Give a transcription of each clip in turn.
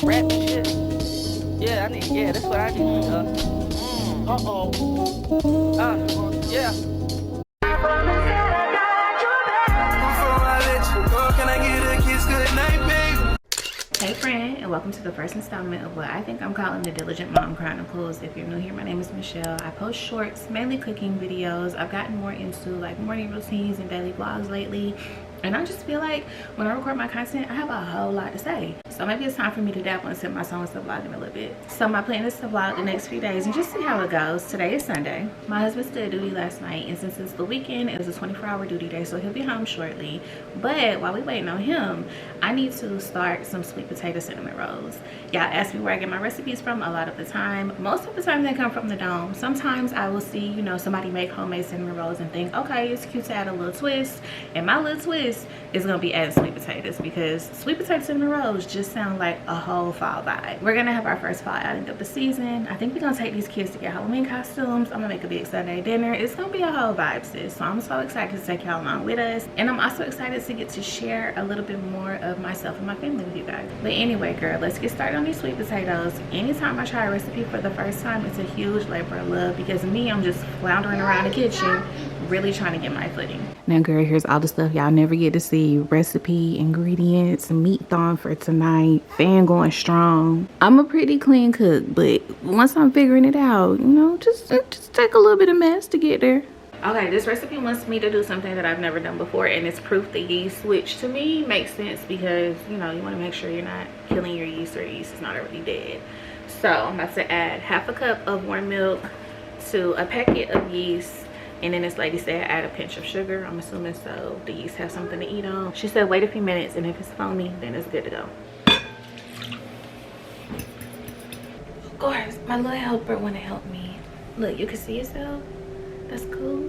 Rap and shit. Yeah, yeah, that's what I need. Yeah. Hey friend, and welcome to the first installment of what I think I'm calling the Diligent Mom Chronicles. If you're new here, my name is Michelle. I post shorts, mainly cooking videos. I've gotten more into like morning routines and daily vlogs lately. And I just feel like when I record my content, I have a whole lot to say. So maybe it's time for me to dabble into my songs to vlog in a little bit. So my plan is to vlog the next few days and just see how it goes. Today is Sunday. My husband stood duty last night, and since it's the weekend, it was a 24-hour duty day, so he'll be home shortly. But while we waiting on him, I need to start some sweet potato cinnamon rolls. Y'all ask me where I get my recipes from a lot of the time. Most of the time they come from the Dome. Sometimes I will see, you know, somebody make homemade cinnamon rolls and think, okay, it's cute to add a little twist. And my little twist is gonna be adding sweet potatoes, because sweet potato cinnamon rolls just sound like a whole fall vibe. We're gonna have our first fall outing of the season. I think we're gonna take these kids to get Halloween costumes. I'm gonna make a big Sunday dinner. It's gonna be a whole vibe, sis. So I'm so excited to take y'all along with us, and I'm also excited to get to share a little bit more of myself and my family with you guys. But anyway, girl, let's get started on these sweet potatoes. Anytime I try a recipe for the first time, it's a huge labor of love, because me, I'm just floundering around the kitchen really trying to get my footing. Now girl, here's all the stuff y'all never get to see. Recipe, ingredients, meat thawing for tonight, fan going strong. I'm a pretty clean cook, but once I'm figuring it out, you know, just take a little bit of mess to get there. Okay, this recipe wants me to do something that I've never done before, and it's proof the yeast, which to me makes sense because, you know, you want to make sure you're not killing your yeast, or your yeast is not already dead. So I'm about to add half a cup of warm milk to a packet of yeast. And then this lady said add a pinch of sugar. I'm assuming so the yeast has something to eat on. She said wait a few minutes, and if it's foamy, then it's good to go. Of course, my little helper want to help me. Look, you can see yourself. That's cool.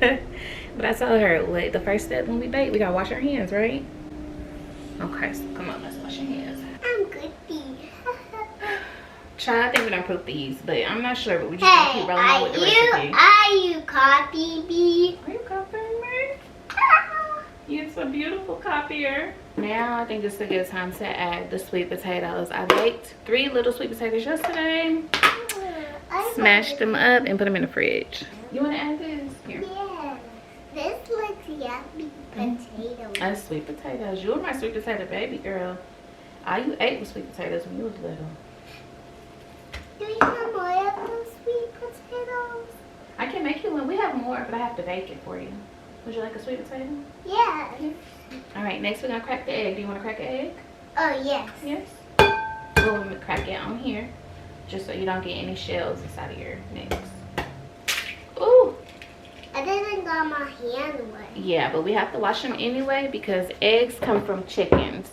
But I told her, wait, the first step when we bake, we gotta wash our hands, right? Okay, so come on, let's wash your hands. I'm good. Try, I think we're gonna proof the yeast, but I'm not sure. But we just gonna keep rolling on with the recipe. Are you copy me? Are you copying me? You're a beautiful copier. Now I think it's a good time to add the sweet potatoes. I baked 3 little sweet potatoes yesterday. Smashed them up and put them in the fridge. You want to add this? Here. Yeah. This looks yummy potatoes. That's sweet potatoes. You were my sweet potato baby girl. All you ate was sweet potatoes when you was little. Do you want more of those sweet potatoes? I can make you one. We have more, but I have to bake it for you. Would you like a sweet potato? Yeah. All right, next we're gonna crack the egg. Do you want to crack an egg? Oh, yes. Yes. We'll crack it on here, just so you don't get any shells inside of your mix. Ooh. I didn't got my hand wet. Yeah, but we have to wash them anyway, because eggs come from chickens,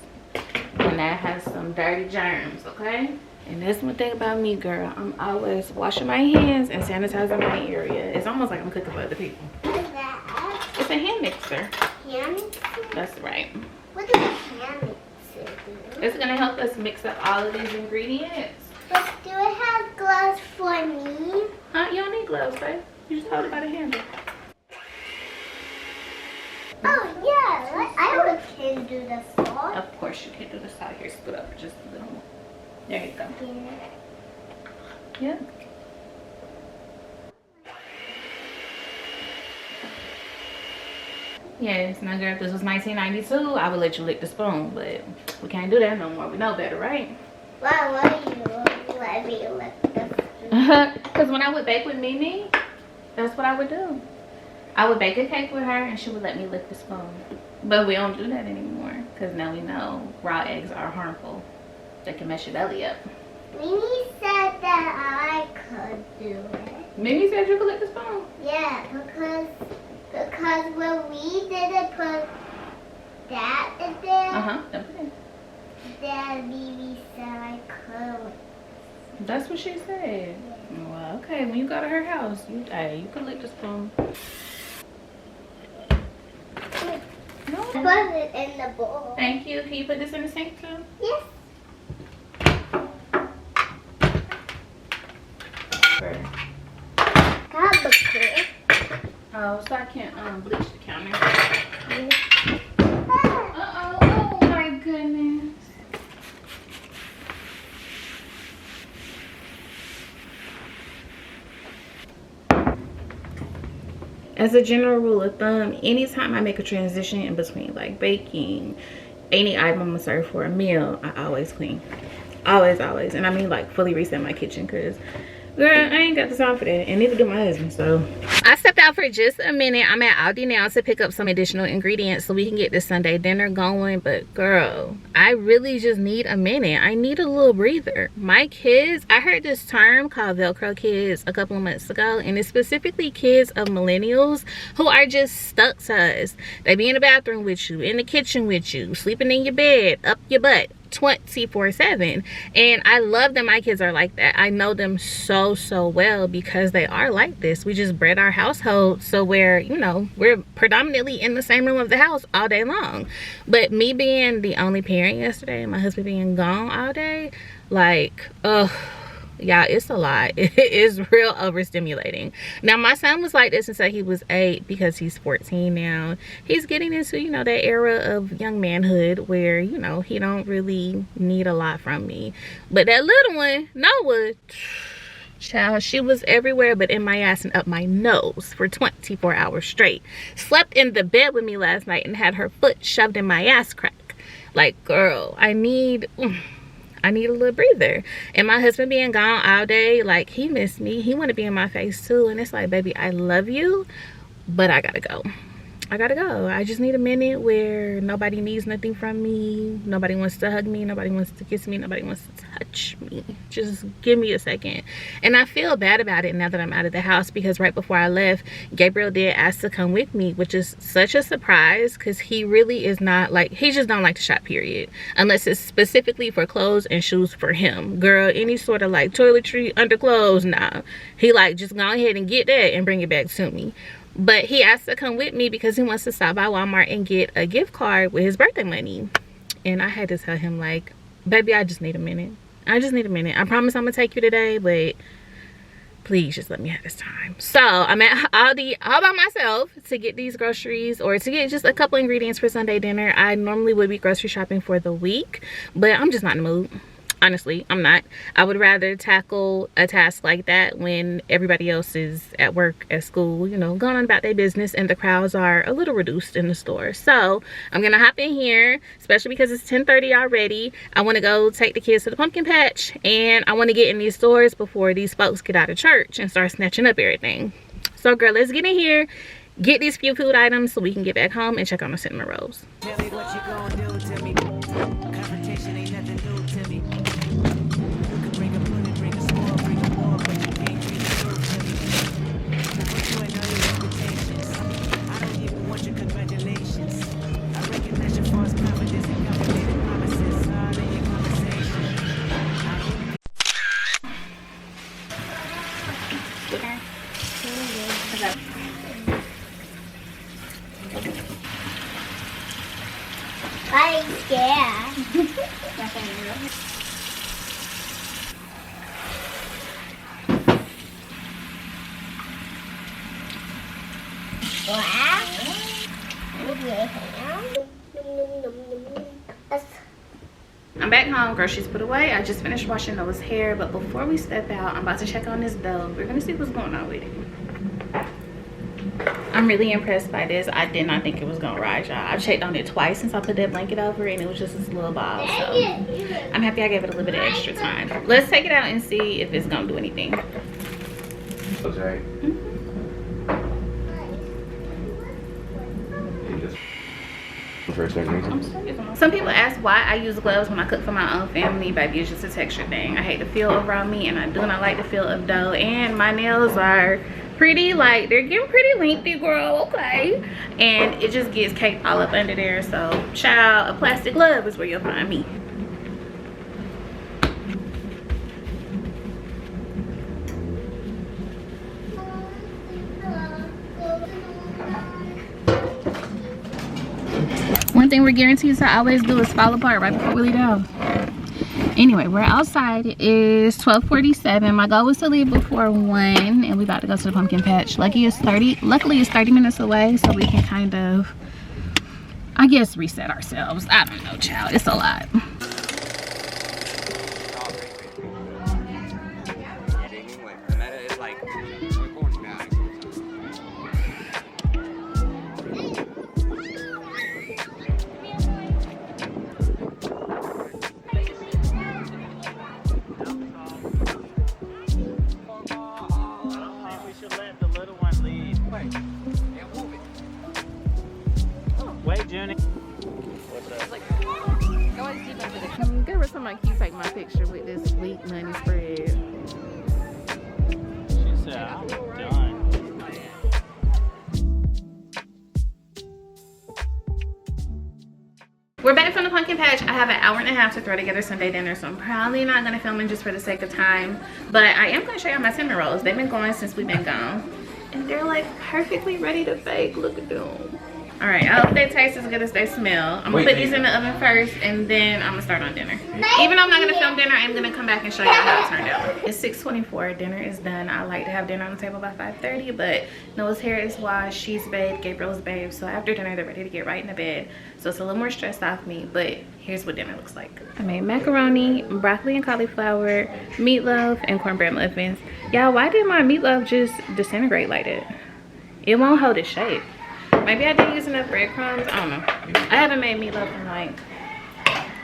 and that has some dirty germs, okay? And that's one thing about me, girl. I'm always washing my hands and sanitizing my area. It's almost like I'm cooking for other people. What is that? It's a hand mixer. Hand mixer? That's right. What does a hand mixer do? It's gonna help us mix up all of these ingredients. But do it have gloves for me? Huh? You don't need gloves, babe. You just hold it by the handle. Oh, yeah. I can do the salt. Of course you can do the salt. Here, scoot up just a little more. There you go. Yeah. Yes, now girl, if this was 1992, I would let you lick the spoon, but we can't do that no more. We know better, right? Why would you let me lick the spoon? Because when I would bake with Mimi, that's what I would do. I would bake a cake with her, and she would let me lick the spoon. But we don't do that anymore, because now we know raw eggs are harmful. They can mess your belly up. Mimi said that I could do it. Mimi said you could lick the spoon? Yeah, because when we didn't put that in there, then Mimi said I could. That's what she said. Yeah. Well, okay, when you go to her house, you could lick the spoon. No. Put it in the bowl. Thank you. Can you put this in the sink too? Yes. Oh, so I can't bleach the counter. Yes. Uh-oh. Oh my goodness. as a general rule of thumb, anytime I make a transition in between like baking, any item I'm gonna serve for a meal, I always clean. Always, always. And I mean like fully reset my kitchen, because girl, I ain't got the time for that, and neither do my husband. So I stepped out for just a minute. I'm at Aldi now to pick up some additional ingredients so we can get this Sunday dinner going. But girl, I really just need a minute. I need a little breather. My kids, I heard this term called Velcro kids a couple of months ago, and it's specifically kids of millennials who are just stuck to us. They be in the bathroom with you, in the kitchen with you, sleeping in your bed, up your butt 24/7. And I love that my kids are like that. I know them so well because they are like this. We just bred our household so where, you know, we're predominantly in the same room of the house all day long. But me being the only parent yesterday and my husband being gone all day, like, ugh, yeah, it's a lot. It is real overstimulating. Now my son was like this until he was 8, because he's 14 now. He's getting into, you know, that era of young manhood where, you know, he don't really need a lot from me. But that little one, Noah, child, she was everywhere but in my ass and up my nose for 24 hours straight. Slept in the bed with me last night and had her foot shoved in my ass crack. Like, girl, I need a little breather. And my husband being gone all day, like, he missed me. He want to be in my face too. And it's like, baby, I love you, but I gotta go. I just need a minute where nobody needs nothing from me. Nobody wants to hug me. Nobody wants to kiss me. Nobody wants to touch me. Just give me a second. And I feel bad about it now that I'm out of the house, because right before I left, Gabriel did ask to come with me, which is such a surprise, because he really is not like, he just don't like to shop, period, unless it's specifically for clothes and shoes for him. Girl, any sort of like toiletry, underclothes, nah. He like, just go ahead and get that and bring it back to me. But he asked to come with me because he wants to stop by Walmart and get a gift card with his birthday money. And I had to tell him, like, baby, I just need a minute. I promise I'm gonna take you today, but please just let me have this time. So I'm at Aldi all by myself to get these groceries, or to get just a couple ingredients for Sunday dinner. I normally would be grocery shopping for the week, but I'm just not in the mood. Honestly, I'm not. I would rather tackle a task like that when everybody else is at work, at school, you know, going on about their business, and the crowds are a little reduced in the store. So I'm gonna hop in here, especially because it's 10:30 already. I want to go take the kids to the pumpkin patch, and I want to get in these stores before these folks get out of church and start snatching up everything. So girl, let's get in here, get these few food items so we can get back home and check on the cinnamon rolls. Tell me what you gonna do to me. Confrontation ain't nothing new to me. You can bring a bullet, bring a sword, bring a war, but you can't bring the truth to me. Put you in all your reputations. I don't even want your congratulations. I recognize your false confidence and calculated promises all in your conversation. I'm scared. I'm back home, groceries put away. I just finished washing Noah's hair, but before we step out, I'm about to check on this dough. We're gonna see what's going on with it. I'm really impressed by this. I did not think it was gonna rise, y'all. I've checked on it twice since I put that blanket over it, and it was just this little ball. So I'm happy I gave it a little bit of extra time. Let's take it out and see if it's gonna do anything. That's right. For a certain reason. Some people ask why I use gloves when I cook for my own family. Baby, it's just a texture thing. I hate the feel around me, and I do not like the feel of dough. And my nails are pretty, like, they're getting pretty lengthy, girl, okay? And it just gets caked all up under there. So, child, a plastic glove is where you'll find me. One thing we're guaranteed to always do is fall apart right before we leave the house. Anyway, we're outside. It is 12:47. My goal was to leave before 1, and we about to go to the pumpkin patch. Luckily it's 30 minutes away, so we can kind of, I guess, reset ourselves. I don't know, child. It's a lot. was talking about, can you take my picture with this sweet money spread? She said, I'm done. We're back from the pumpkin patch. I have an hour and a half to throw together Sunday dinner, so I'm probably not gonna film it just for the sake of time. But I am gonna show you my cinnamon rolls. They've been going since we've been gone. And they're like perfectly ready to bake. Look at them. All right, I hope they taste as good as they smell. I'm gonna put these in the oven first, and then I'm gonna start on dinner. Even though I'm not gonna film dinner, I'm gonna come back and show you how it turned out. It's 6:24, dinner is done. I like to have dinner on the table by 5:30, but Noah's hair is washed, she's bathed, Gabriel's bathed. So after dinner, they're ready to get right into bed. So it's a little more stressed off me, but here's what dinner looks like. I made macaroni, broccoli and cauliflower, meatloaf, and cornbread muffins. Y'all, why did my meatloaf just disintegrate like that? It won't hold its shape. Maybe I didn't use enough breadcrumbs. I don't know. I haven't made meatloaf in like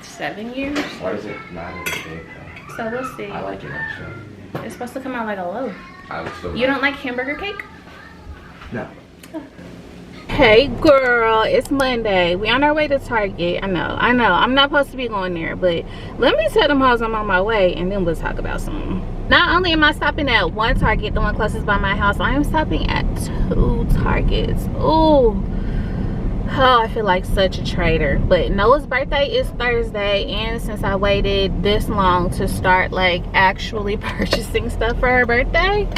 7 years. Why does it matter the bake though? So we'll see. I like it actually. It's supposed to come out like a loaf. I would still. You don't like hamburger cake? No. Hey girl, it's Monday. We on our way to Target. I know. I'm not supposed to be going there, but let me tell them hoes I'm on my way, and then we'll talk about something. Not only am I stopping at one Target, the one closest by my house, I am stopping at 2 Targets. Oh, I feel like such a traitor. But Noah's birthday is Thursday, and since I waited this long to start like actually purchasing stuff for her birthday,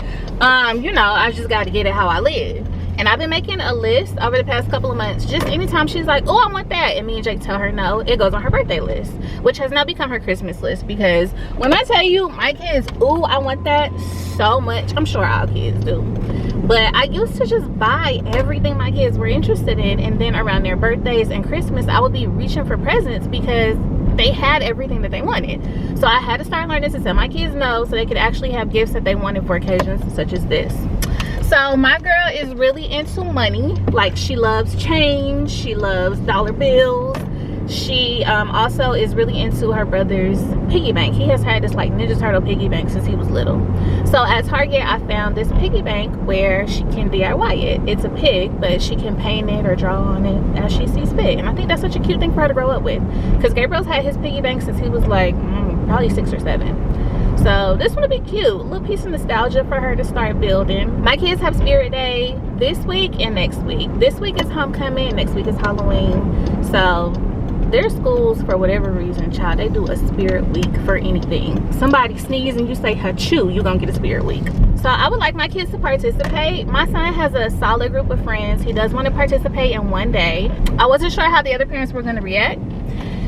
you know, I just got to get it how I live. And I've been making a list over the past couple of months. Just anytime she's like, oh, I want that, and me and Jake tell her no, it goes on her birthday list, which has now become her Christmas list. Because when I tell you my kids, oh, I want that so much, I'm sure all kids do, but I used to just buy everything my kids were interested in, and then around their birthdays and Christmas, I would be reaching for presents because they had everything that they wanted. So I had to start learning to tell my kids no, so they could actually have gifts that they wanted for occasions such as this. So my girl is really into money. Like, she loves change, she loves dollar bills. She also is really into her brother's piggy bank. He has had this like Ninja Turtle piggy bank since he was little. So at Target, I found this piggy bank where she can DIY it. It's a pig, but she can paint it or draw on it as she sees fit. And I think that's such a cute thing for her to grow up with, because Gabriel's had his piggy bank since he was like probably 6 or 7. So this one would be cute, a little piece of nostalgia for her to start building. My kids have Spirit Day this week and next week. This week is homecoming, next week is Halloween. So their schools, for whatever reason, child, they do a Spirit Week for anything. Somebody sneeze and you say achoo, you're gonna get a Spirit Week. So I would like my kids to participate. My son has a solid group of friends. He does want to participate in one day. I wasn't sure how the other parents were gonna react.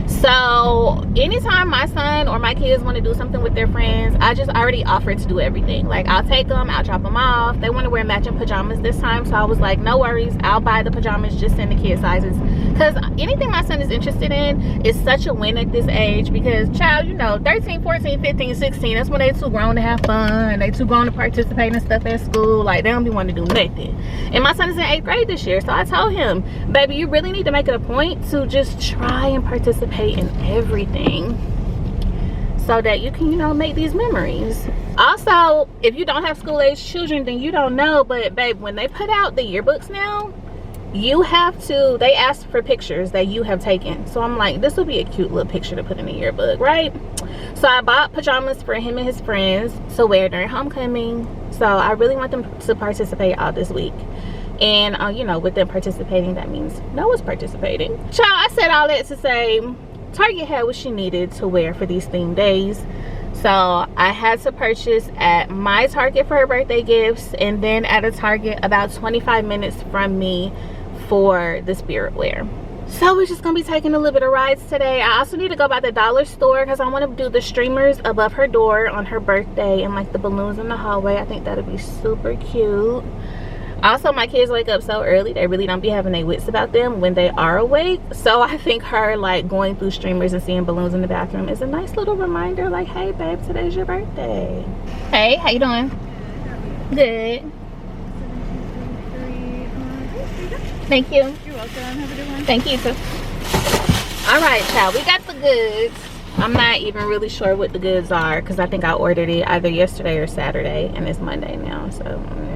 So anytime my son or my kids want to do something with their friends, I just already offered to do everything. Like, I'll take them, I'll drop them off. They want to wear matching pajamas this time, so I was like, no worries, I'll buy the pajamas, just send the kid sizes. Because anything my son is interested in is such a win at this age, because child, you know, 13, 14, 15, 16, that's when they too grown to have fun. They too grown to participate in stuff at school. Like, they don't be wanting to do nothing. And my son is in 8th grade this year, so I told him, baby, you really need to make it a point to just try and participate in everything, so that you can, you know, make these memories. Also, if you don't have school-age children, then you don't know, but babe, when they put out the yearbooks now, you have to, they ask for pictures that you have taken. So I'm like, this will be a cute little picture to put in the yearbook, right? So I bought pajamas for him and his friends to wear during homecoming. So I really want them to participate all this week. And you know, with them participating, that means Noah's participating. Child, I said all that to say Target had what she needed to wear for these theme days. So I had to purchase at my Target for her birthday gifts, and then at a Target about 25 minutes from me for the spirit wear. So we're just gonna be taking a little bit of rides today. I also need to go by the dollar store because I want to do the streamers above her door on her birthday and like the balloons in the hallway. I think that'll be super cute. Also, my kids wake up so early, they really don't be having their wits about them when they are awake. So I think her like going through streamers and seeing balloons in the bathroom is a nice little reminder, like, hey babe, today's your birthday. Hey, how you doing? Good. Thank you. You're welcome. Have a good one. Thank you too. All right, child, we got the goods. I'm not even really sure what the goods are because I think I ordered it either yesterday or Saturday, and it's Monday now, so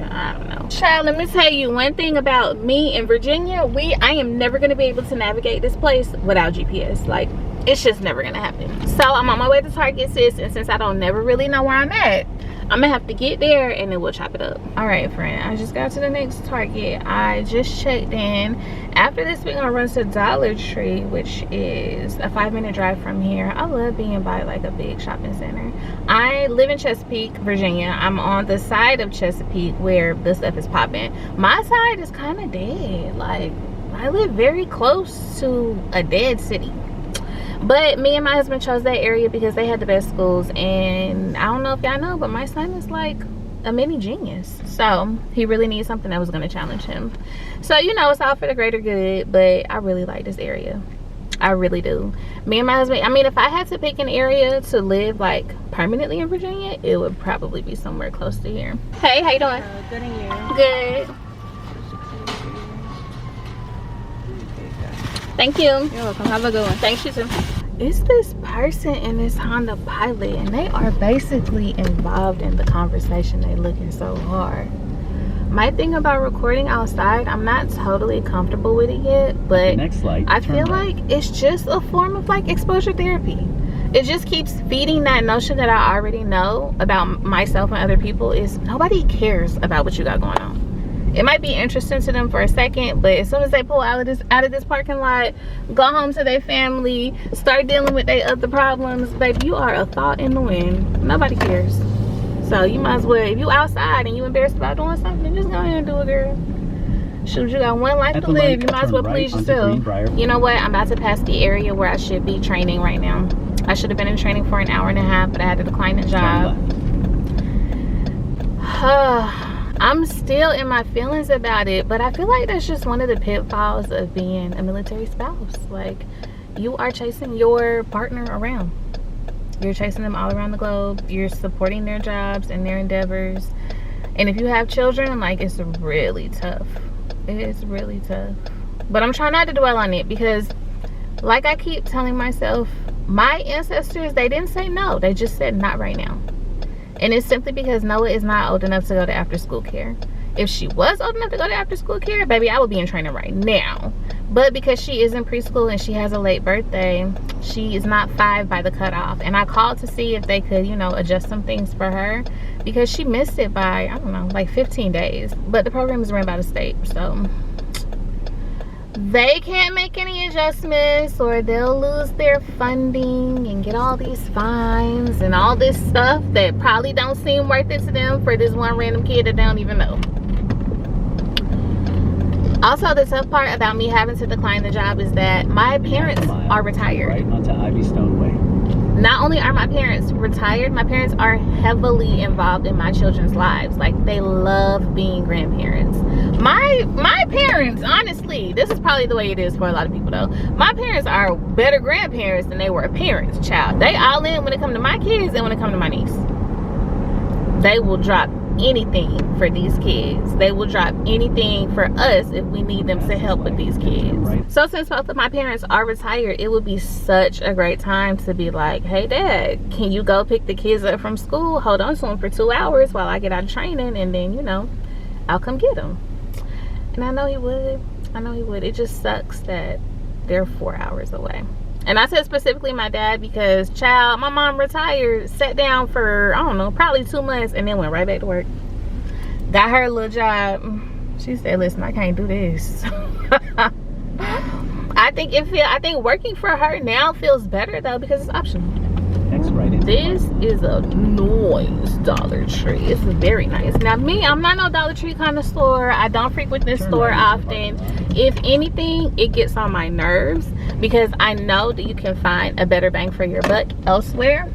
I don't know. Child, let me tell you one thing about me in Virginia. I am never going to be able to navigate this place without GPS. Like, it's just never gonna happen. So I'm on my way to Target, sis, and since I don't never really know where I'm at, I'm gonna have to get there and then we'll chop it up. All right, friend, I just got to the next Target. I just checked in. After this, we're gonna run to Dollar Tree, which is a 5-minute drive from here. I love being by like a big shopping center. I live in Chesapeake, Virginia. I'm on the side of Chesapeake where this stuff is popping. My side is kind of dead. Like, I live very close to a dead city. But me and my husband chose that area because they had the best schools, and I don't know if y'all know, but my son is like a mini genius, so he really needs something that was going to challenge him. So, you know, it's all for the greater good, but I really like this area. I really do. Me and my husband, I mean, if I had to pick an area to live like permanently in Virginia, it would probably be somewhere close to here. Hey, how you doing? Good in you. Good. Thank you. You're welcome. Have a good one. Thanks, you too. It's this person in this Honda Pilot, and they are basically involved in the conversation. They looking so hard. My thing about recording outside, I'm not totally comfortable with it yet, but I feel like it's just a form of like exposure therapy. It just keeps feeding that notion that I already know about myself and other people, is nobody cares about what you got going on. It might be interesting to them for a second, but as soon as they pull out of this parking lot, go home to their family, start dealing with their other problems, baby, you are a thought in the wind. Nobody cares. So you might as well, if you outside and you embarrassed about doing something, just go ahead and do it, girl. Shoot, you got one life to live. You might as well please yourself. You know what? I'm about to pass the area where I should be training right now. I should have been in training for an hour and a half, but I had to decline the job. I'm still in my feelings about it, but I feel like that's just one of the pitfalls of being a military spouse. Like, you are chasing your partner around. You're chasing them all around the globe. You're supporting their jobs and their endeavors. And if you have children, like, it's really tough. It is really tough. But I'm trying not to dwell on it because, like I keep telling myself, my ancestors, they didn't say no. They just said not right now. And it's simply because Noah is not old enough to go to after school care. If she was old enough to go to after school care, baby, I would be in training right now. But because she is in preschool and she has a late birthday, she is not 5 by the cutoff. And I called to see if they could, you know, adjust some things for her because she missed it by, I don't know, like 15 days. But the program is run by the state, so they can't make any adjustments or they'll lose their funding and get all these fines and all this stuff that probably don't seem worth it to them for this one random kid that they don't even know. Also, the tough part about me having to decline the job is that my parents are retired. Right onto Ivy Stone Way. Not only are my parents retired, my parents are heavily involved in my children's lives. Like, they love being grandparents. My parents, honestly, this is probably the way it is for a lot of people though. My parents are better grandparents than they were parents, child. They all in when it comes to my kids and when it comes to my niece. They will drop anything for these kids. They will drop anything for us if we need them to help with these kids. So since both of my parents are retired, it would be such a great time to be like, hey dad, can you go pick the kids up from school, hold on to them for 2 hours while I get out of training, and then, you know, I'll come get them. And I know he would. I know he would. It just sucks that they're 4 hours away. And I said specifically my dad because, child, my mom retired, sat down for, I don't know, probably 2 months, and then went right back to work. Got her a little job. She said, listen, I can't do this. I think working for her now feels better though because it's optional. This is a nice Dollar Tree. It's very nice. Now me, I'm not no Dollar Tree kind of store. I don't frequent this store often. If anything, it gets on my nerves because I know that you can find a better bang for your buck elsewhere,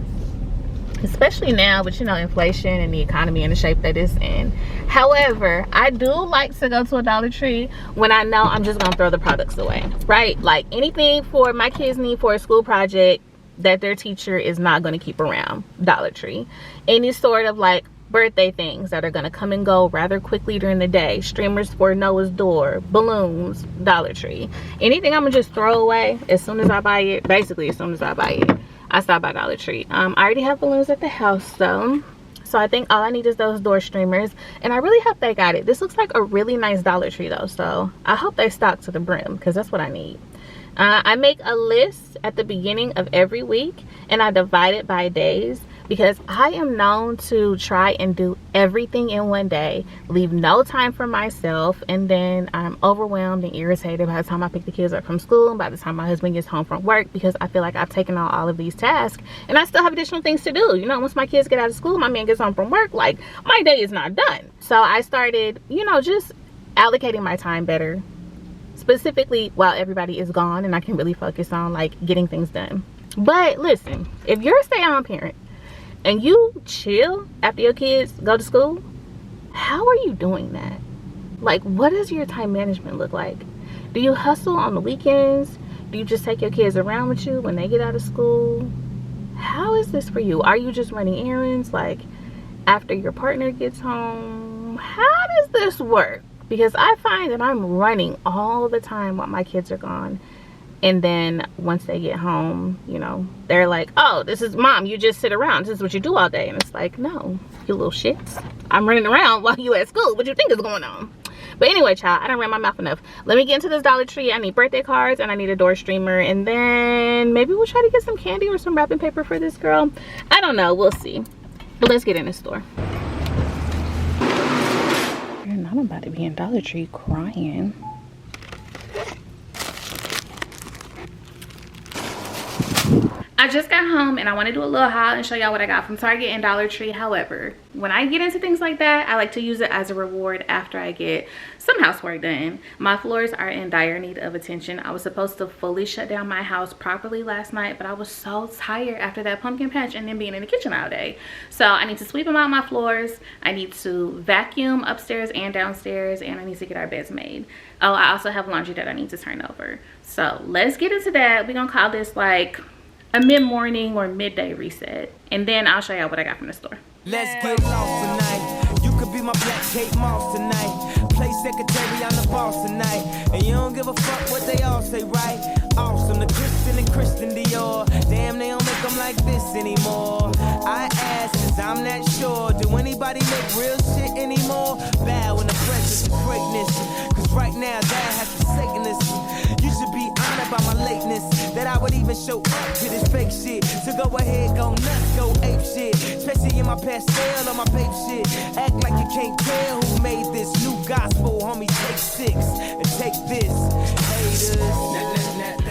especially now with, you know, inflation and the economy and the shape that it's in. However, I do like to go to a Dollar Tree when I know I'm just gonna throw the products away, right? Like anything for my kids need for a school project that their teacher is not going to keep around, Dollar Tree. Any sort of like birthday things that are going to come and go rather quickly during the day, streamers for Noah's door, balloons, Dollar Tree. Anything I'm gonna just throw away as soon as I buy it, basically as soon as I buy it, I stop by Dollar Tree. I already have balloons at the house though, so I think all I need is those door streamers, and I really hope they got it. This looks like a really nice Dollar Tree though, so I hope they stock to the brim because that's what I need. I make a list at the beginning of every week and I divide it by days, because I am known to try and do everything in one day, leave no time for myself, and then I'm overwhelmed and irritated by the time I pick the kids up from school and by the time my husband gets home from work, because I feel like I've taken on all of these tasks and I still have additional things to do. You know, once my kids get out of school, my man gets home from work, like, my day is not done. So I started, you know, just allocating my time better, specifically while everybody is gone, and I can really focus on like getting things done. But listen, if you're a stay-at-home parent and you chill after your kids go to school, how are you doing that? Like, what does your time management look like? Do you hustle on the weekends? Do you just take your kids around with you when they get out of school? How is this for you? Are you just running errands like after your partner gets home? How does this work? Because I find that I'm running all the time while my kids are gone. And then once they get home, you know, they're like, oh, this is mom, you just sit around, this is what you do all day. And it's like, no, you little shits, I'm running around while you at school. What you think is going on? But anyway, child, I done ran my mouth enough. Let me get into this Dollar Tree. I need birthday cards and I need a door streamer, and then maybe we'll try to get some candy or some wrapping paper for this girl. I don't know, we'll see. But let's get in the store. And I'm about to be in Dollar Tree crying. I just got home and I want to do a little haul and show y'all what I got from Target and Dollar Tree. However, when I get into things like that, I like to use it as a reward after I get some housework done. My floors are in dire need of attention. I was supposed to fully shut down my house properly last night, but I was so tired after that pumpkin patch and then being in the kitchen all day. So I need to sweep them out my floors. I need to vacuum upstairs and downstairs, and I need to get our beds made. Oh, I also have laundry that I need to turn over. So let's get into that. We're gonna call this like a mid-morning or midday reset, and then I'll show y'all what I got from the store. Let's get lost tonight. You could be my black Kate Moss tonight. Play secretary, I'm the boss tonight. And you don't give a fuck what they all say, right? Awesome, the Kristen and Kristen Dior. Damn, they don't make them like this anymore. I ask, cause I'm not sure. Do anybody make real shit anymore? Bad when the precious is greatness. Cause right now, that has to Satanist. You should be honored by my lateness, that I would even show up to this fake shit. So go ahead, go nuts, go ape shit. Especially in my pastel or my babe shit. Act like you can't tell who made this new gospel, homie. Take 6 and take this, haters.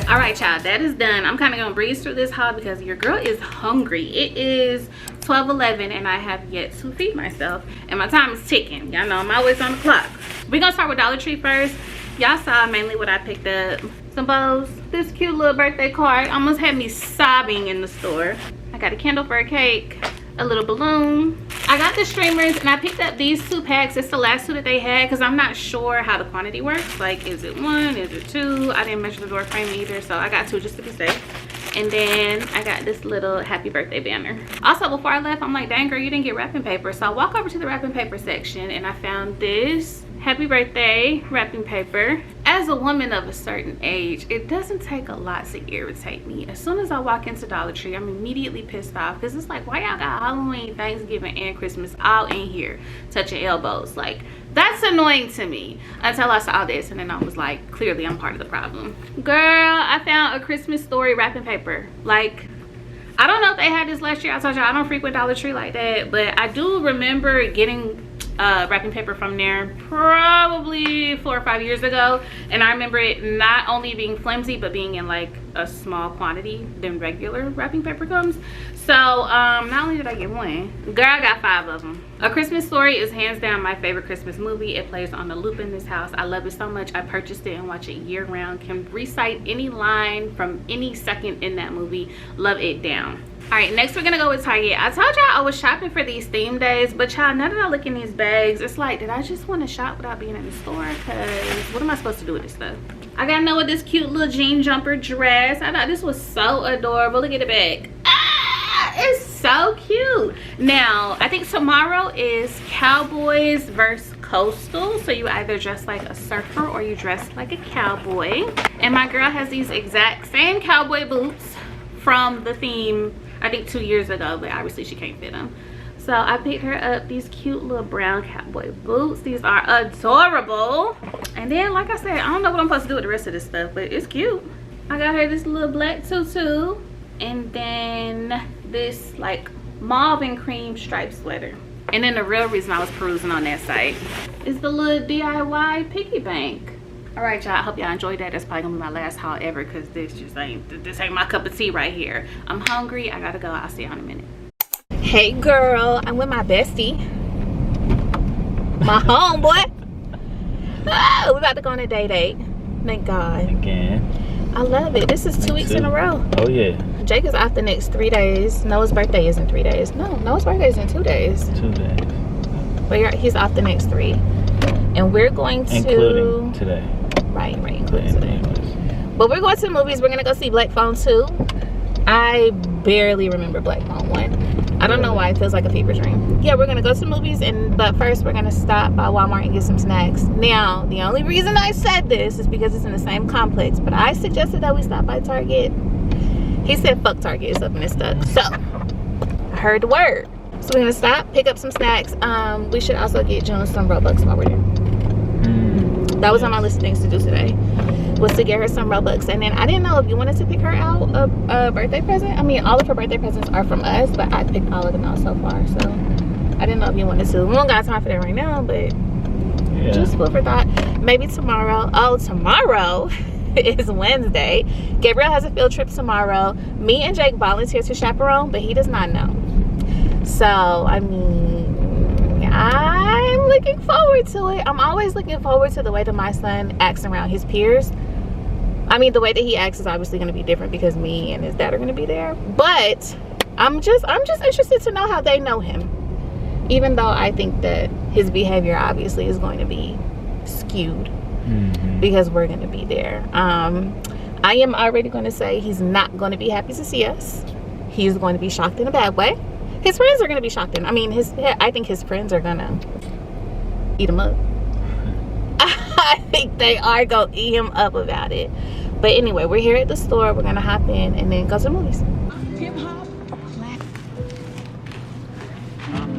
All right, y'all, that is done. I'm kind of gonna breeze through this haul because your girl is hungry. It is 12:11 and I have yet to feed myself, and my time is ticking. Y'all know I'm always on the clock. We're gonna start with Dollar Tree first. Y'all saw mainly what I picked up. Some bows, this cute little birthday card almost had me sobbing in the store. I got a candle for a cake, a little balloon. I got the streamers and I picked up these 2 packs. It's the last 2 that they had because I'm not sure how the quantity works. Like, is it 1, is it 2? I didn't measure the door frame either, so I got 2 just to be safe. And then I got this little happy birthday banner. Also, before I left, I'm like, dang girl, you didn't get wrapping paper. So I walk over to the wrapping paper section and I found this happy birthday wrapping paper. As a woman of a certain age, it doesn't take a lot to irritate me. As soon as I walk into Dollar Tree, I'm immediately pissed off because it's like, why y'all got Halloween, Thanksgiving, and Christmas all in here touching elbows? Like, that's annoying to me until I saw this, and then I was like, clearly I'm part of the problem. Girl, I found a Christmas Story wrapping paper. Like, I don't know if they had this last year. I told y'all I don't frequent Dollar Tree like that, but I do remember getting wrapping paper from there probably 4 or 5 years ago, and I remember it not only being flimsy but being in like a small quantity than regular wrapping paper comes. So not only did I get 1, girl, I got 5 of them. A Christmas Story is hands down my favorite Christmas movie. It plays on the loop in this house. I love it so much. I purchased it and watch it year round. Can recite any line from any second in that movie. Love it down. All right, next we're gonna go with Target. I told y'all I was shopping for these theme days, but y'all, now that I look in these bags, it's like, did I just want to shop without being in the store? Because what am I supposed to do with this stuff? I got Noah this cute little jean jumper dress. I thought this was so adorable. Look at the bag. Ah, it's so cute. Now, I think tomorrow is Cowboys versus Coastal. So you either dress like a surfer or you dress like a cowboy. And my girl has these exact same cowboy boots from the theme, I think 2 years ago, but obviously she can't fit them. So I picked her up these cute little brown cowboy boots. These are adorable. And then, like I said, I don't know what I'm supposed to do with the rest of this stuff, but it's cute. I got her this little black tutu, and then this like mauve and cream striped sweater. And then the real reason I was perusing on that site is the little DIY piggy bank. All right, y'all, I hope y'all enjoyed that. That's probably gonna be my last haul ever, because this ain't my cup of tea right here. I'm hungry, I gotta go. I'll see y'all in a minute. Hey girl, I'm with my bestie, my homeboy. Oh, we're about to go on a date. Thank God. Again. I love it. This is 2 weeks in a row. Oh yeah. Jake is off the next 3 days. Noah's birthday is in 3 days. Noah's birthday is in 2 days. 2 days. But he's off the next 3. And we're going to... Including today. Right, including today. But we're going to the movies. We're going to go see Black Phone 2. I barely remember Black Phone 1. I don't know why. It feels like a fever dream. Yeah, we're going to go to the movies. But first, we're going to stop by Walmart and get some snacks. Now, the only reason I said this is because it's in the same complex. But I suggested that we stop by Target. He said, fuck Target. It's up and it's stuck. So, I heard the word. So, we're going to stop, pick up some snacks. We should also get June some Robux while we're there. That was on my list of things to do today, was to get her some Robux. And then I didn't know if you wanted to pick her out a birthday present. I mean, all of her birthday presents are from us, but I picked all of them out so far. So I didn't know if you wanted to. We don't got time for that right now, but yeah, just food for thought. Maybe tomorrow. Oh, tomorrow is Wednesday. Gabriel has a field trip tomorrow. Me and Jake volunteer to chaperone, but he does not know. So, I mean, I'm looking forward to it. I'm always looking forward to the way that my son acts around his peers. I mean, the way that he acts is obviously going to be different because me and his dad are going to be there. But I'm just interested to know how they know him. Even though I think that his behavior obviously is going to be skewed because we're going to be there. I am already going to say he's not going to be happy to see us. He's going to be shocked in a bad way. His friends are going to be shocked. I mean, I think his friends are going to eat him up. I think they are going to eat him up about it. But anyway, we're here at the store. We're going to hop in and then go to the movies.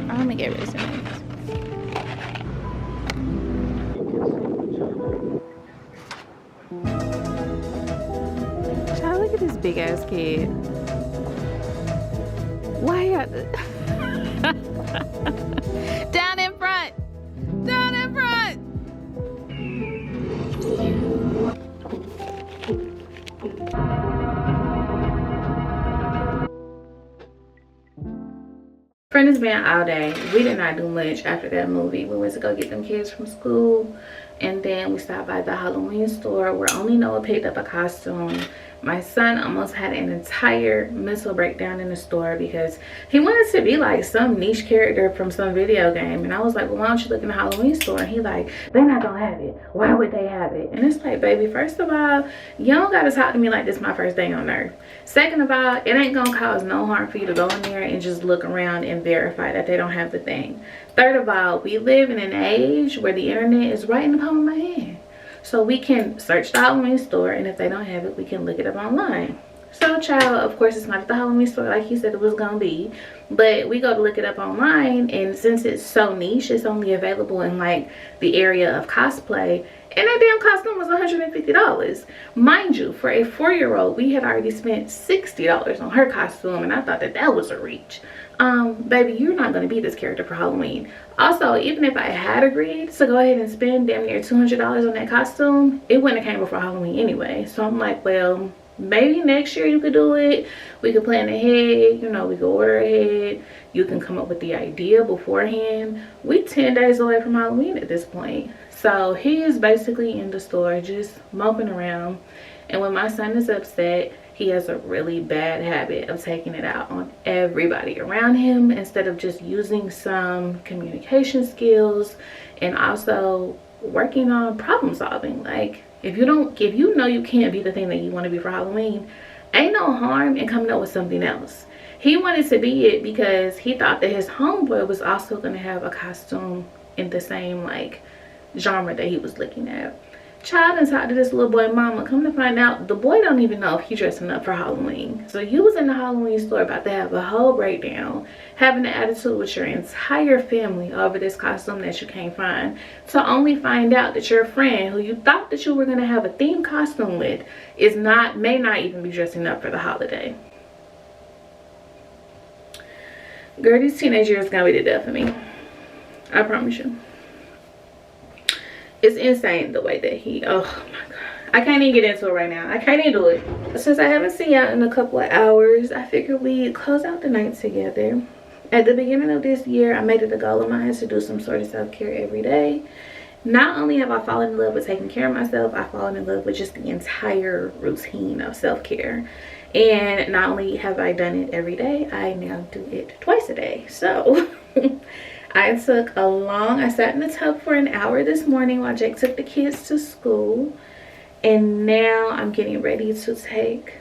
I'm going to get rid of some things. Child, look at this big ass kid. Why you down in front? Down in front! Friend has been all day. We did not do much after that movie. We went to go get them kids from school, and then we stopped by the Halloween store where only Noah picked up a costume. My son almost had an entire mental breakdown in the store because he wanted to be like some niche character from some video game. And I was like, well, why don't you look in the Halloween store? And he like, they're not gonna have it. Why would they have it? And it's like, baby, first of all, you don't gotta talk to me like this my first day on earth. Second of all, it ain't gonna cause no harm for you to go in there and just look around and verify that they don't have the thing. Third of all, we live in an age where the internet is right in the palm of my hand. So we can search the Halloween store, and if they don't have it, we can look it up online. So, child, of course, it's not at the Halloween store like he said it was going to be. But we go to look it up online, and since it's so niche, it's only available in, like, the area of cosplay. And that damn costume was $150. Mind you, for a 4-year-old, we had already spent $60 on her costume, and I thought that that was a reach. Baby, you're not going to be this character for Halloween. Also, even if I had agreed to go ahead and spend damn near $200 on that costume, it wouldn't have came before Halloween anyway. So I'm like, well, maybe next year you could do it. We could plan ahead, you know, we could order ahead. You can come up with the idea beforehand. We 10 days away from Halloween at this point. So he is basically in the store just moping around. And when my son is upset, he has a really bad habit of taking it out on everybody around him instead of just using some communication skills and also working on problem solving. Like, if you know you can't be the thing that you want to be for Halloween, ain't no harm in coming up with something else. He wanted to be it because he thought that his homeboy was also going to have a costume in the same like genre that he was looking at. Child and talked to this little boy mama. Come to find out, the boy don't even know if he dressing up for Halloween. So you was in the Halloween store about to have a whole breakdown, having an attitude with your entire family over this costume that you can't find, to only find out that your friend who you thought that you were going to have a themed costume with may not even be dressing up for the holiday. Girl, these teenage years gonna be the death of me. I promise you. It's insane the way that oh my god, I can't even get into it right now. I can't even do it. Since I haven't seen y'all in a couple of hours, I figured we'd close out the night together. At the beginning of this year, I made it a goal of mine to do some sort of self-care every day. Not only have I fallen in love with taking care of myself, I've fallen in love with just the entire routine of self-care. And not only have I done it every day, I now do it twice a day. So I sat in the tub for an hour this morning while Jake took the kids to school. And now I'm getting ready to take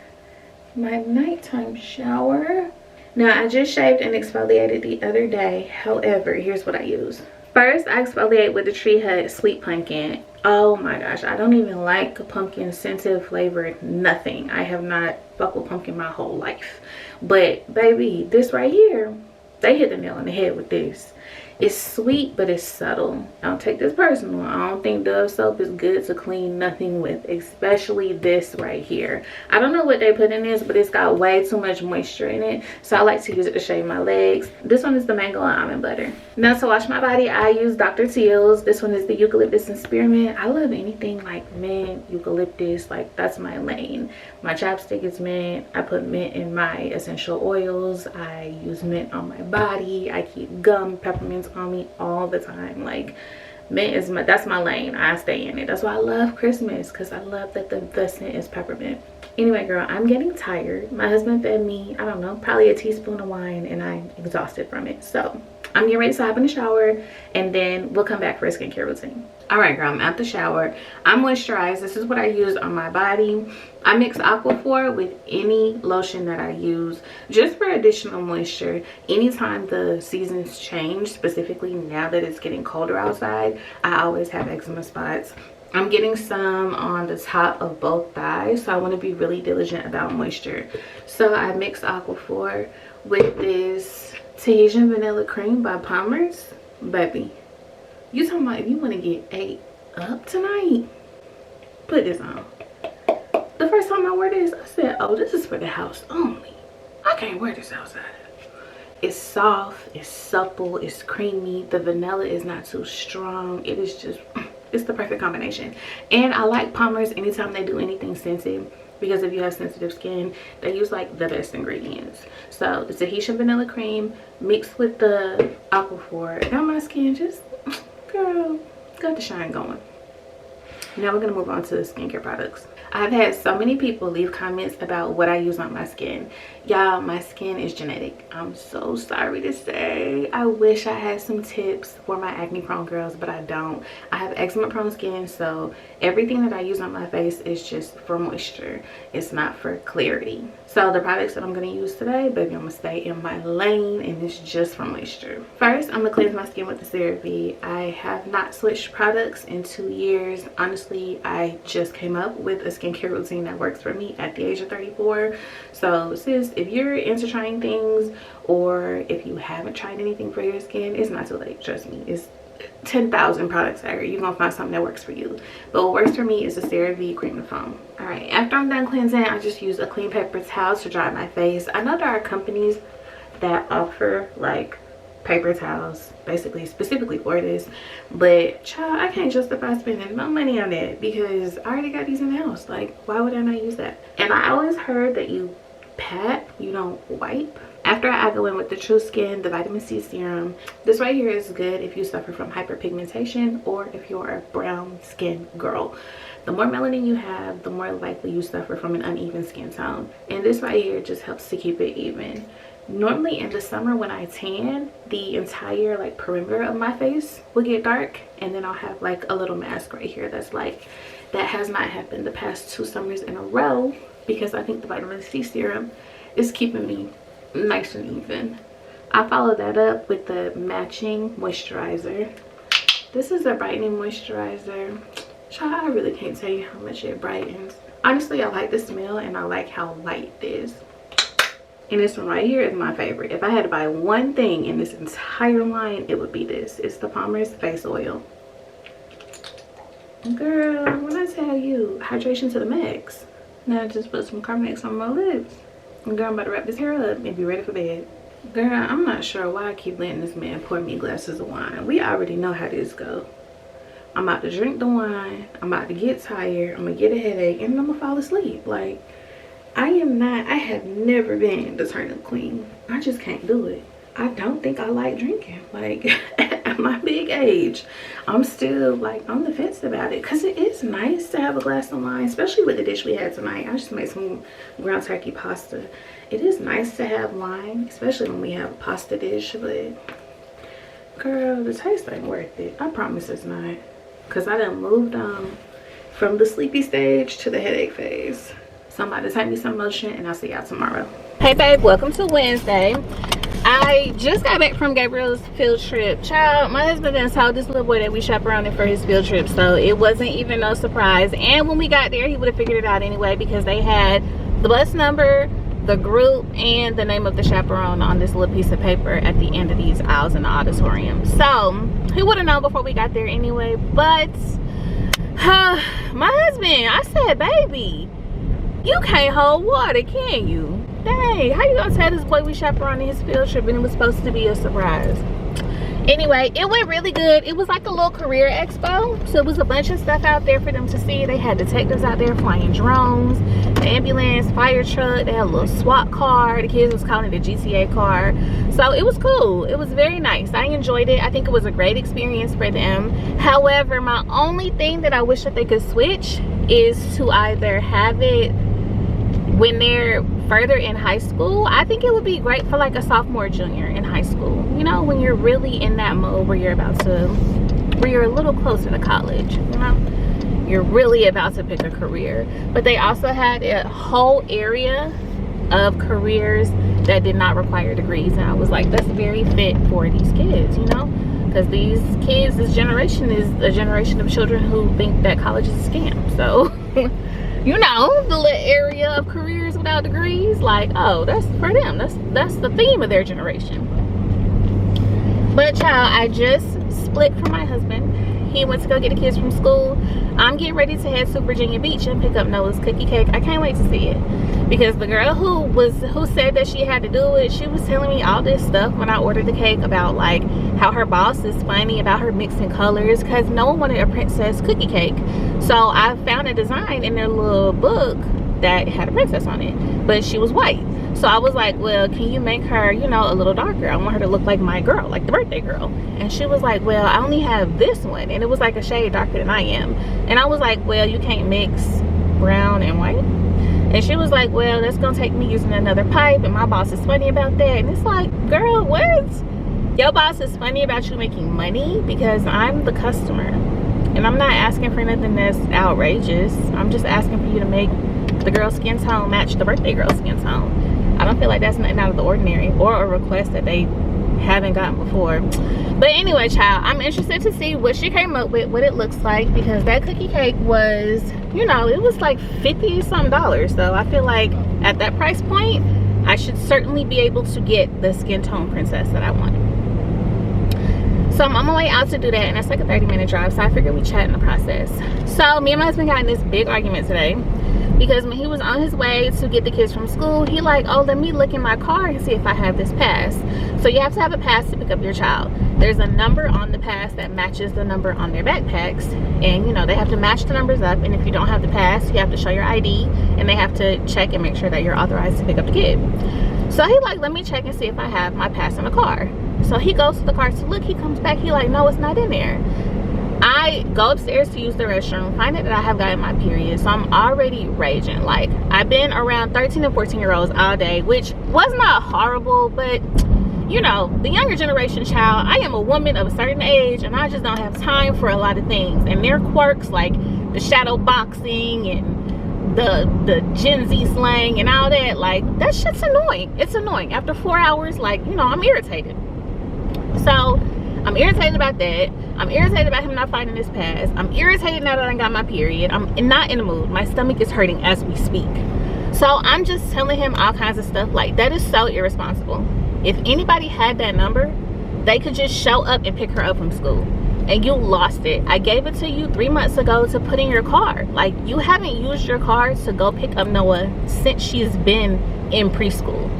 my nighttime shower. Now, I just shaved and exfoliated the other day. However, here's what I use. First, I exfoliate with the Tree Hut Sweet Pumpkin. Oh my gosh, I don't even like pumpkin scented flavored nothing. I have not fucked with pumpkin my whole life. But baby, this right here, they hit the nail on the head with this. It's sweet, but it's subtle. I don't take this personal. I don't think Dove soap is good to clean nothing with, especially this right here. I don't know what they put in this, but it's got way too much moisture in it. So I like to use it to shave my legs. This one is the mango and almond butter. Now to wash my body, I use Dr. Teal's. This one is the eucalyptus and spearmint. I love anything like mint, eucalyptus, like that's my lane. My chapstick is mint. I put mint in my essential oils. I use mint on my body. I keep gum, peppermints on me all the time. Like mint is that's my lane. I stay in it. That's why I love Christmas, because I love that the scent is peppermint. Anyway, girl, I'm getting tired. My husband fed me, I don't know, probably a teaspoon of wine, and I'm exhausted from it. So I'm getting ready to hop in the shower, and then we'll come back for a skincare routine. All right, girl, I'm at the shower. I'm moisturized. This is what I use on my body. I mix Aquaphor with any lotion that I use just for additional moisture. Anytime the seasons change, specifically now that it's getting colder outside, I always have eczema spots. I'm getting some on the top of both thighs, so I want to be really diligent about moisture. So I mix Aquaphor with this Tahitian Vanilla Cream by Palmer's. Baby, you talking about if you want to get ate up tonight, put this on. The first time I wore this, I said, oh, this is for the house only. I can't wear this outside. It's soft, it's supple, it's creamy. The vanilla is not too strong. It is just, it's the perfect combination. And I like Palmer's anytime they do anything scented, because if you have sensitive skin, they use like the best ingredients. So the Tahitian Vanilla Cream mixed with the Aquaphor. Now my skin just, girl, got the shine going. Now we're gonna move on to the skincare products. I've had so many people leave comments about what I use on my skin. Y'all, my skin is genetic. I'm so sorry to say. I wish I had some tips for my acne prone girls, but I don't. I have eczema prone skin, so everything that I use on my face is just for moisture. It's not for clarity. So the products that I'm gonna use today, baby, I'm gonna stay in my lane, and it's just for moisture. First, I'm gonna cleanse my skin with the CeraVe. I have not switched products in 2 years. Honestly, I just came up with a skincare routine that works for me at the age of 34. So sis, if you're into trying things, or if you haven't tried anything for your skin, it's not too late. Trust me, it's 10,000 products out here. You're gonna find something that works for you, but what works for me is the CeraVe cream and foam. All right, after I'm done cleansing, I just use a clean paper towel to dry my face. I know there are companies that offer like paper towels basically specifically for this, but child, I can't justify spending no money on that because I already got these in the house. Like, why would I not use that? And I always heard that you pat, you don't wipe. After I go in with the True Skin, the vitamin C serum. This right here is good if you suffer from hyperpigmentation or if you're a brown skin girl. The more melanin you have, the more likely you suffer from an uneven skin tone, and this right here just helps to keep it even. Normally in the summer when I tan, the entire like perimeter of my face will get dark, and then I'll have like a little mask right here that's like, that has not happened the past 2 summers in a row because I think the vitamin C serum is keeping me nice and even. I follow that up with the matching moisturizer. This is a brightening moisturizer. Child, I really can't tell you how much it brightens. Honestly, I like the smell and I like how light it is. And this one right here is my favorite. If I had to buy one thing in this entire line, it would be this. It's the Palmer's face oil. Girl, when I tell you, hydration to the max. Now I just put some Carmex on my lips. And girl, I'm about to wrap this hair up and be ready for bed. Girl, I'm not sure why I keep letting this man pour me glasses of wine. We already know how this go. I'm about to drink the wine. I'm about to get tired. I'm gonna get a headache and I'm gonna fall asleep. Like, I have never been the turn-up queen. I just can't do it. I don't think I like drinking. Like, at my big age, I'm still like on the fence about it. Because it is nice to have a glass of wine, especially with the dish we had tonight. I just made some ground turkey pasta. It is nice to have wine, especially when we have a pasta dish. But, girl, the taste ain't worth it. I promise it's not. Because I done moved on from the sleepy stage to the headache phase. So I'm about to take me some lotion and I'll see y'all tomorrow. Hey babe, welcome to Wednesday. I just got back from Gabriel's field trip. Child, my husband done told this little boy that we chaperoned for his field trip, so it wasn't even no surprise. And when we got there, he would have figured it out anyway because they had the bus number, the group, and the name of the chaperone on this little piece of paper at the end of these aisles in the auditorium. So he would have known before we got there anyway. But my husband, I said, baby, you can't hold water, can you? Dang, how you gonna tell this boy we chaperoned his field trip and it was supposed to be a surprise? Anyway, it went really good. It was like a little career expo, so it was a bunch of stuff out there for them to see. They had detectives out there flying drones, the ambulance, fire truck, they had a little SWAT car. The kids was calling it a GTA car. So it was cool. It was very nice. I enjoyed it. I think it was a great experience for them. However, my only thing that I wish that they could switch is to either have it when they're further in high school. I think it would be great for like a sophomore, junior in high school, you know, when you're really in that mode where you're a little closer to college, you know, you're really about to pick a career. But they also had a whole area of careers that did not require degrees, and I was like, that's very fit for these kids, you know, because these kids, this generation is a generation of children who think that college is a scam. So you know, the little area of careers without degrees, like, oh, that's for them. That's the theme of their generation. But child, I just split from my husband. He went to go get the kids from school. I'm getting ready to head to Virginia Beach and pick up Noah's cookie cake. I can't wait to see it, because the girl who said that she had to do it, she was telling me all this stuff when I ordered the cake about like how her boss is funny about her mixing colors, because no one wanted a princess cookie cake. So I found a design in their little book that had a princess on it, but she was white. So I was like, well, can you make her, you know, a little darker? I want her to look like my girl, like the birthday girl. And she was like, well, I only have this one, and it was like a shade darker than I am. And I was like, well, you can't mix brown and white. And she was like, well, that's gonna take me using another pipe, and my boss is funny about that. And it's like, girl, what? Your boss is funny about you making money? Because I'm the customer, and I'm not asking for nothing that's outrageous. I'm just asking for you to make the girl's skin tone match the birthday girl's skin tone. I don't feel like that's nothing out of the ordinary, or a request that they haven't gotten before. But anyway, child, I'm interested to see what she came up with, what it looks like, because that cookie cake was, you know, it was like $50-some. So I feel like at that price point, I should certainly be able to get the skin tone princess that I want. So I'm on my way out to do that, and that's like a 30-minute drive, so I figured we chat in the process. So me and my husband got in this big argument today, because when he was on his way to get the kids from school, he like, oh, let me look in my car and see if I have this pass. So you have to have a pass to pick up your child. There's a number on the pass that matches the number on their backpacks, and you know, they have to match the numbers up, and if you don't have the pass, you have to show your ID, and they have to check and make sure that you're authorized to pick up the kid. So he like, let me check and see if I have my pass in the car. So he goes to the car to look, he comes back, he like, no, it's not in there. I go upstairs to use the restroom, find out that I have gotten my period, so I'm already raging. Like, I've been around 13 and 14 year olds all day, which was not horrible, but you know, the younger generation, child, I am a woman of a certain age, and I just don't have time for a lot of things, and their quirks like the shadow boxing and the Gen Z slang and all that, like, that shit's annoying. It's annoying. After 4 hours, like, you know, I'm irritated. So I'm irritated about that. I'm irritated about him not finding his pass. I'm irritated now that I got my period. I'm not in the mood. My stomach is hurting as we speak. So I'm just telling him all kinds of stuff. Like, that is so irresponsible. If anybody had that number, they could just show up and pick her up from school. And you lost it. I gave it to you 3 months ago to put in your car. Like, you haven't used your car to go pick up Noah since she's been in preschool.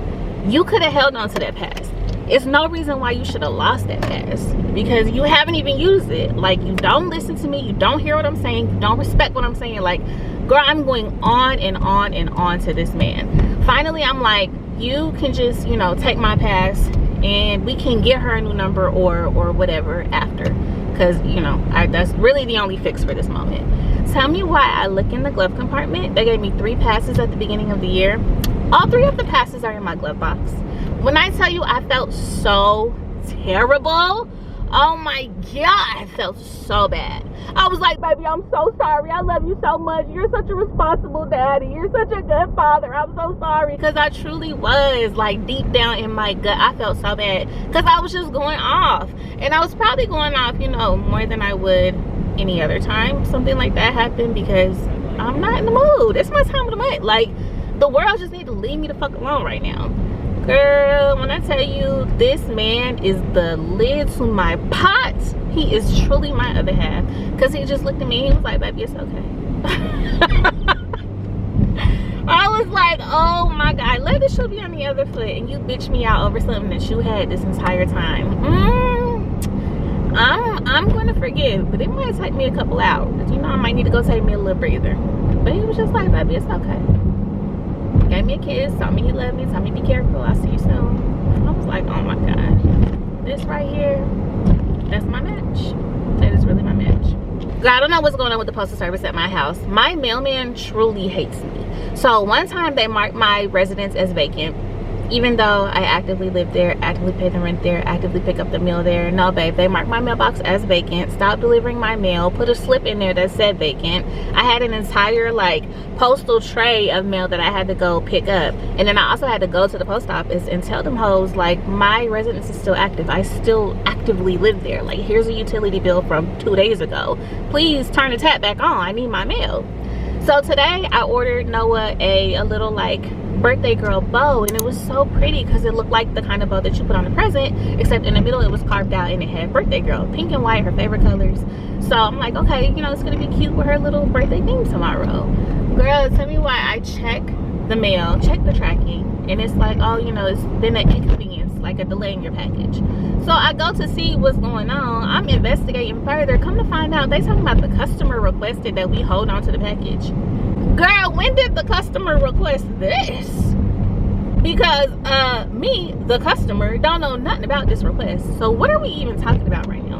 You could have held on to that pass. It's no reason why you should have lost that pass, because you haven't even used it. Like, you don't listen to me, you don't hear what I'm saying, you don't respect what I'm saying. Like, girl, I'm going on and on and on to this man. Finally, I'm like, you can just, you know, take my pass and we can get her a new number or whatever after, because, you know, that's really the only fix for this moment. Tell me why I look in the glove compartment. They gave me 3 passes at the beginning of the year. All 3 of the passes are in my glove box. When I tell you I felt so terrible, oh my God, I felt so bad. I was like, baby, I'm so sorry. I love you so much. You're such a responsible daddy. You're such a good father. I'm so sorry. Because I truly was, like, deep down in my gut, I felt so bad. Because I was just going off. And I was probably going off, you know, more than I would any other time something like that happened, because I'm not in the mood. It's my time of the month. Like, the world just need to leave me the fuck alone right now. Girl, when I tell you, this man is the lid to my pot. He is truly my other half. Because he just looked at me, he was like, baby, it's okay. I was like, oh my God, let the shoe be on the other foot and you bitch me out over something that you had this entire time. I'm gonna forgive, but it might take me a couple hours. You know, I might need to go take me a little breather. But he was just like, baby, it's okay. Gave me a kiss, told me he loved me, told me be careful, I'll see you soon. I was like, oh my God, this right here, that's my match. That is really my match. Girl, I don't know what's going on with the postal service at my house. My mailman truly hates me. So one time they marked my residence as vacant, even though I actively live there, actively pay the rent there, actively pick up the mail there. No, babe, they marked my mailbox as vacant, stopped delivering my mail, put a slip in there that said vacant. I had an entire, like, postal tray of mail that I had to go pick up. And then I also had to go to the post office and tell them hoes, like, my residence is still active. I still actively live there. Like, here's a utility bill from 2 days ago. Please turn the tap back on. I need my mail. So today I ordered Noah a little, like, birthday girl bow, and it was so pretty because it looked like the kind of bow that you put on a present, except in the middle it was carved out and it had birthday girl, pink and white, her favorite colors. So I'm like, okay, you know, it's gonna be cute with her little birthday theme tomorrow. Girl, tell me why I check the mail, check the tracking, and it's like, oh, you know, it's been an inconvenience, like a delay in your package. So I go to see what's going on. I'm investigating further. Come to find out, they talking about the customer requested that we hold on to the package. Girl, when did the customer request this? Because me, the customer, don't know nothing about this request. So what are we even talking about right now?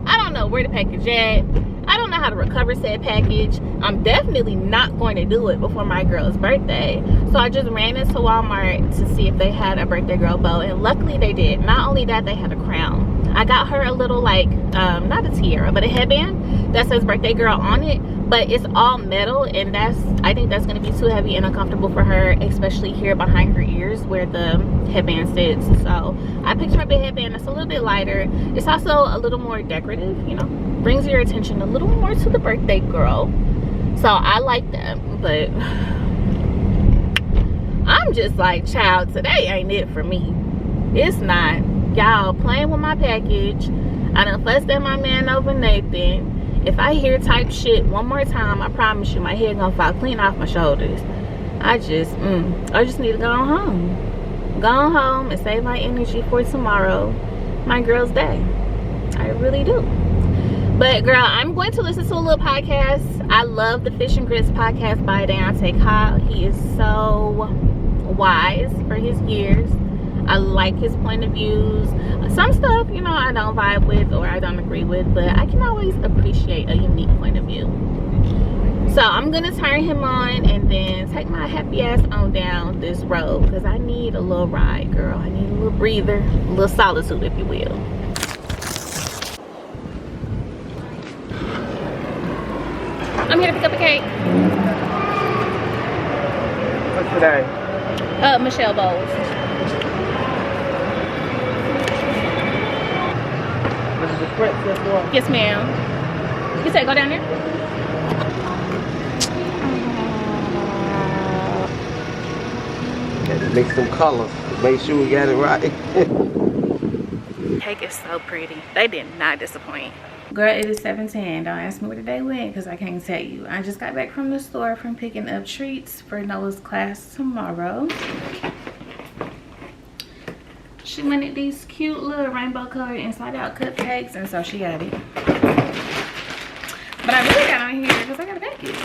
I don't know where the package at. I don't know how to recover said package. I'm definitely not going to do it before my girl's birthday. So I just ran into Walmart to see if they had a birthday girl bow, and luckily they did. Not only that, they had a crown. I got her a little, like, not a tiara, but a headband that says birthday girl on it, but it's all metal, and I think that's going to be too heavy and uncomfortable for her, especially here behind her ears where the headband sits. So I picked her up a headband that's a little bit lighter. It's also a little more decorative, you know, brings your attention a little more to the birthday girl. So I like that, but I'm just like, child, today ain't it for me. It's not. Y'all playing with my package. I done fussed at my man over Nathan. If I hear type shit one more time, I promise you my head gonna fall clean off my shoulders. I just need to go home. Go home and save my energy for tomorrow, my girl's day. I really do. But girl, I'm going to listen to a little podcast. I love the Fish and Grits podcast by Deontay Kyle. He is so wise for his years. I like his point of views. Some stuff, you know, I don't vibe with or I don't agree with, but I can always appreciate a unique point of view. So I'm gonna turn him on and then take my happy ass on down this road, because I need a little ride, girl. I need a little breather, a little solitude, if you will. I'm here to pick up a cake. What's today? Michelle Bowles. This is the Yes, ma'am. You said go down there? Gotta mix some colors. Make sure we got it right. Cake is so pretty. They did not disappoint. Girl, it is 7:10. Don't ask me where the day went because I can't tell you. I just got back from the store from picking up treats for Noah's class tomorrow. She wanted these cute little rainbow colored inside out cupcakes, and so she got it. But I really got on here because I got a package.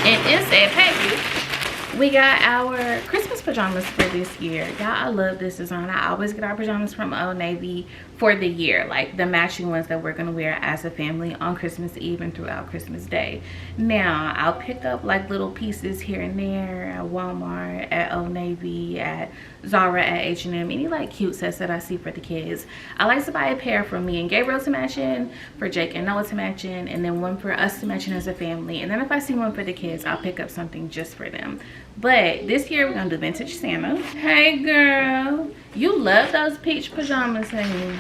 And in said package, we got our Christmas pajamas for this year. Y'all, I love this design. I always get our pajamas from Old Navy for the year, like the matching ones that we're gonna wear as a family on Christmas Eve and throughout Christmas Day. Now, I'll pick up like little pieces here and there at Walmart, at Old Navy, at Zara, at H&M, any like cute sets that I see for the kids. I like to buy a pair for me and Gabriel to match in, for Jake and Noah to match in, and then one for us to match in as a family. And then if I see one for the kids, I'll pick up something just for them. But this year we're gonna do vintage Santa. Hey girl, you love those peach pajamas, honey.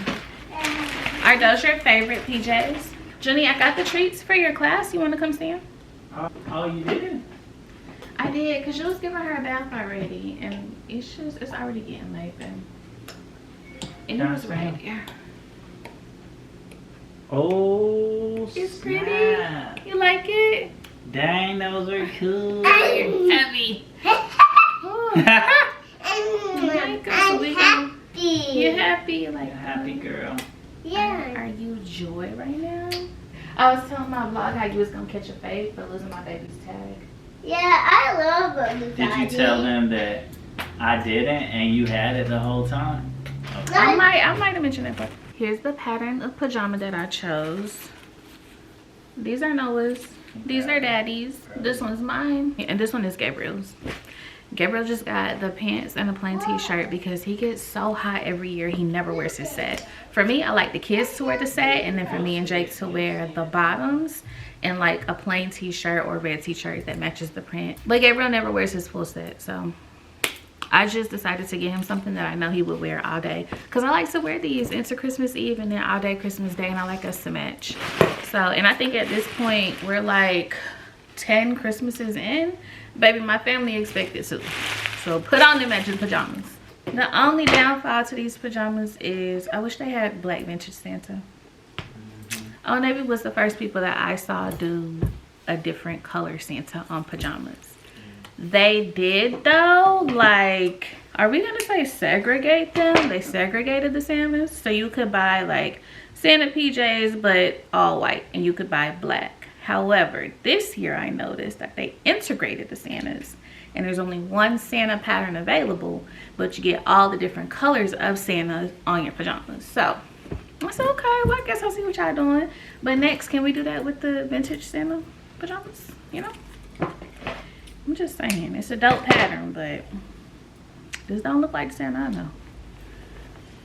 Are those your favorite PJs? Jenny, I got the treats for your class. You wanna come see them? Oh, you did? I did, because you was giving her a bath already, and it's already getting late, and it was right here. Oh, It's pretty. snap. You like it? Dang, those are cool. You're heavy. Oh, you like them, so we can- you happy? You like Happy them? girl. Yeah. Are you joy right now? I was telling my vlog how you was gonna catch a fade for losing my baby's tag. Yeah, I love them. Did you tell them that I didn't and you had it the whole time? Okay. I might have mentioned it. Here's the pattern of pajama that I chose. These are Noah's. These are Daddy's. This one's mine, and this one is Gabriel's. Gabriel just got the pants and a plain t-shirt because he gets so hot every year he never wears his set. For me, I like the kids to wear the set, and then for me and Jake to wear the bottoms and like a plain t-shirt or red t-shirt that matches the print. But Gabriel never wears his full set, so I just decided to get him something that I know he would wear all day, because I like to wear these into Christmas Eve and then all day Christmas Day, and I like us to match. So, and I think at this point we're like 10 Christmases in, baby, my family expected to. So put on the matching pajamas. The only downfall to these pajamas is I wish they had black vintage Santa. Old Navy was the first people that I saw do a different color Santa on pajamas. They did though, like, are we gonna say segregate them? They segregated the Santas, so you could buy like Santa PJs but all white, and you could buy black. However, this year I noticed that they integrated the Santas, and there's only one Santa pattern available, but you get all the different colors of Santa on your pajamas. So I said, okay, well, I guess I'll see what y'all doing. But next, can we do that with the vintage Santa pajamas? You know, I'm just saying, it's a dope pattern, but this don't look like Santa I know.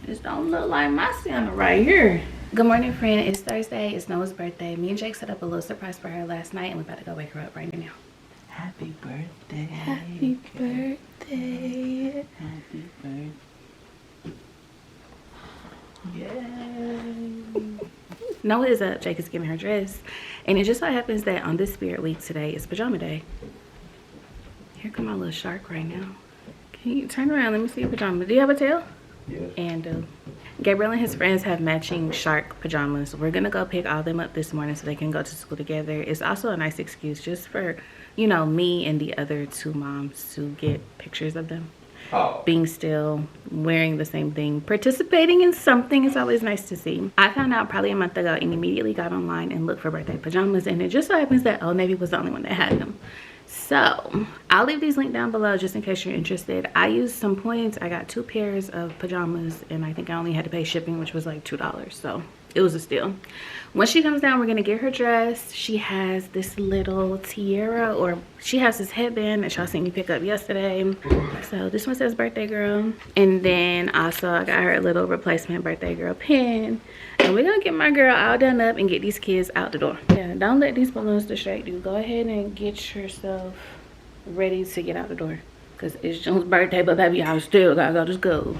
This don't look like my Santa right here. Good morning, friend. It's Thursday. It's Noah's birthday. Me and Jake set up a little surprise for her last night, and we're about to go wake her up right now. Happy birthday. Happy birthday. Happy birthday. Yay. Noah is up. Jake is getting her dressed. And it just so happens that on this spirit week today is pajama day. Here come my little shark right now. Can you turn around? Let me see your pajama. Do you have a tail? Yes. And Gabriel and his friends have matching shark pajamas. We're gonna go pick all them up this morning so they can go to school together. It's also a nice excuse just for, you know, me and the other two moms to get pictures of them. Oh. Being still, wearing the same thing, participating in something is always nice to see. I found out probably a month ago and immediately got online and looked for birthday pajamas, and it just so happens that Old Navy was the only one that had them. So I'll leave these linked down below just in case you're interested. I used some points. I got 2 pairs of pajamas, and I think I only had to pay shipping, which was like $2, so it was a steal. When she comes down, we're gonna get her dressed. She has this little tiara, or she has this headband that y'all seen me pick up yesterday. So this one says birthday girl, and then also I got her a little replacement birthday girl pin. And we're gonna get my girl all done up and get these kids out the door. Yeah, don't let these balloons distract you. Go ahead and get yourself ready to get out the door, because it's June's birthday, but baby, I still gotta go to school.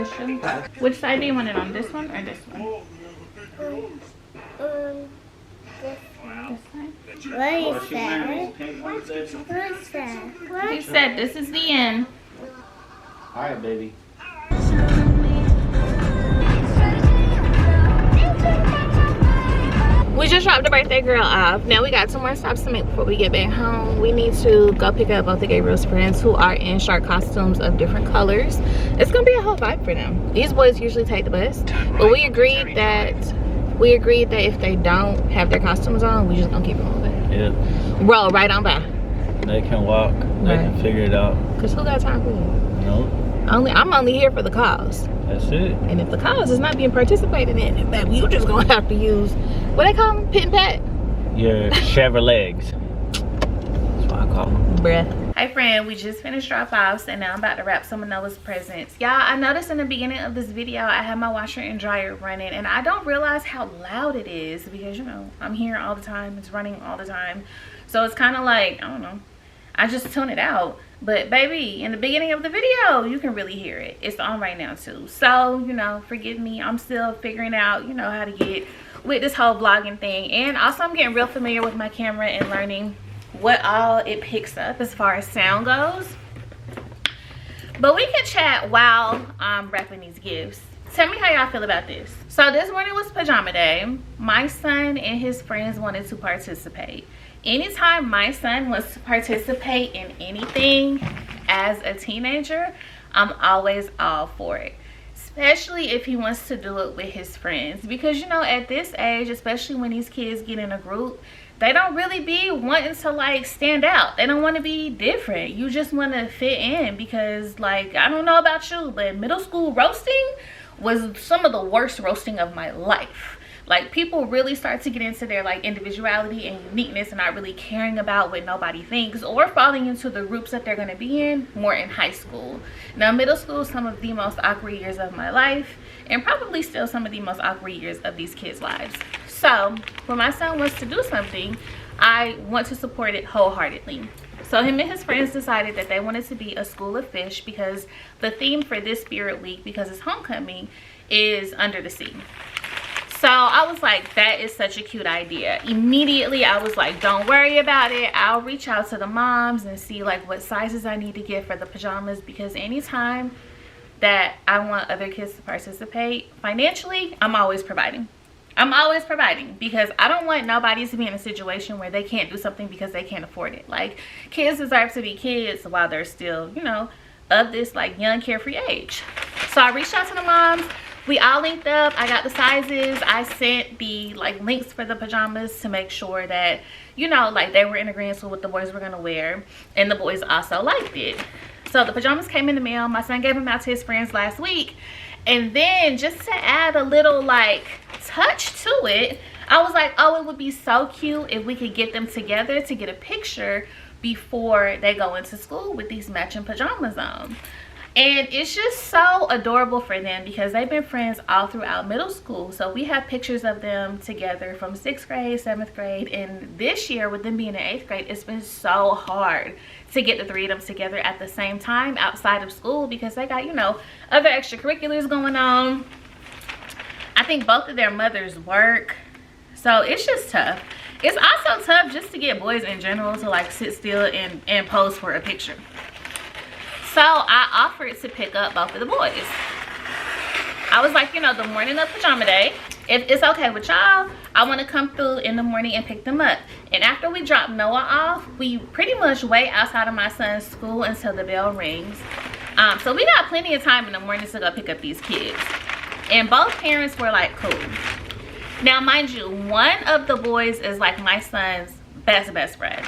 cushion. Which side do you want it on? This one or this one? This This side? What is that? What's that? He What? said this is the end. Alright, baby. We just dropped the birthday girl off. Now we got 2 more stops to make before we get back home. We need to go pick up both of Gabriel's friends who are in shark costumes of different colors. It's gonna be a whole vibe for them. These boys usually take the bus, but we agreed that if they don't have their costumes on, we just gonna keep it moving. Yeah. Roll right on by. They can walk. They can figure it out. Cause who got time for that? Nope. I'm only here for the cause. That's it. And if the cause is not being participated in, baby, you just gonna have to use what they call them, pit and pat. Your Chevrolets. That's what I call them. Bruh. Hi friend, we just finished drop-offs and now I'm about to wrap some of Noah's presents. Y'all, I noticed in the beginning of this video I have my washer and dryer running and I don't realize how loud it is because, you know, I'm here all the time. It's running all the time. So it's kind of like, I don't know, I just tune it out. But baby, in the beginning of the video, you can really hear it. It's on right now too. So, you know, forgive me. I'm still figuring out, you know, how to get with this whole vlogging thing. And also I'm getting real familiar with my camera and learning what all it picks up as far as sound goes. But we can chat while I'm wrapping these gifts. Tell me how y'all feel about this. So this morning was pajama day. My son and his friends wanted to participate. Anytime my son wants to participate in anything as a teenager, I'm always all for it. Especially if he wants to do it with his friends. Because, you know, at this age, especially when these kids get in a group, they don't really be wanting to, like, stand out. They don't want to be different. You just want to fit in because, like, I don't know about you, but middle school roasting was some of the worst roasting of my life. Like, people really start to get into their, like, individuality and uniqueness and not really caring about what nobody thinks or falling into the groups that they're going to be in more in high school. Now, middle school is some of the most awkward years of my life and probably still some of the most awkward years of these kids' lives. So, when my son wants to do something, I want to support it wholeheartedly. So him and his friends decided that they wanted to be a school of fish because the theme for this Spirit Week, because it's homecoming, is under the sea. So I was like, that is such a cute idea. Immediately I was like, don't worry about it. I'll reach out to the moms and see like what sizes I need to get for the pajamas, because anytime that I want other kids to participate financially, I'm always providing. I'm always providing because I don't want nobody to be in a situation where they can't do something because they can't afford it. Like, kids deserve to be kids while they're still, you know, of this like young carefree age. So I reached out to the moms. We all linked up. I got the sizes. I sent the like links for the pajamas to make sure that, you know, like they were in agreement with what the boys were gonna wear, and the boys also liked it. So the pajamas came in the mail. My son gave them out to his friends last week. And then just to add a little like touch to it, I was like, oh, it would be so cute if we could get them together to get a picture before they go into school with these matching pajamas on. And it's just so adorable for them because they've been friends all throughout middle school. So we have pictures of them together from 6th grade, 7th grade. And this year, with them being in 8th grade, it's been so hard to get the three of them together at the same time outside of school because they got, you know, other extracurriculars going on. I think both of their mothers work. So it's just tough. It's also tough just to get boys in general to like sit still and pose for a picture. So I offered to pick up both of the boys. I was like, you know, the morning of pajama day, if it's okay with y'all, I want to come through in the morning and pick them up. And after we drop Noah off, we pretty much wait outside of my son's school until the bell rings. So we got plenty of time in the morning to go pick up these kids. And both parents were like, cool. Now, mind you, one of the boys is like my son's best friend.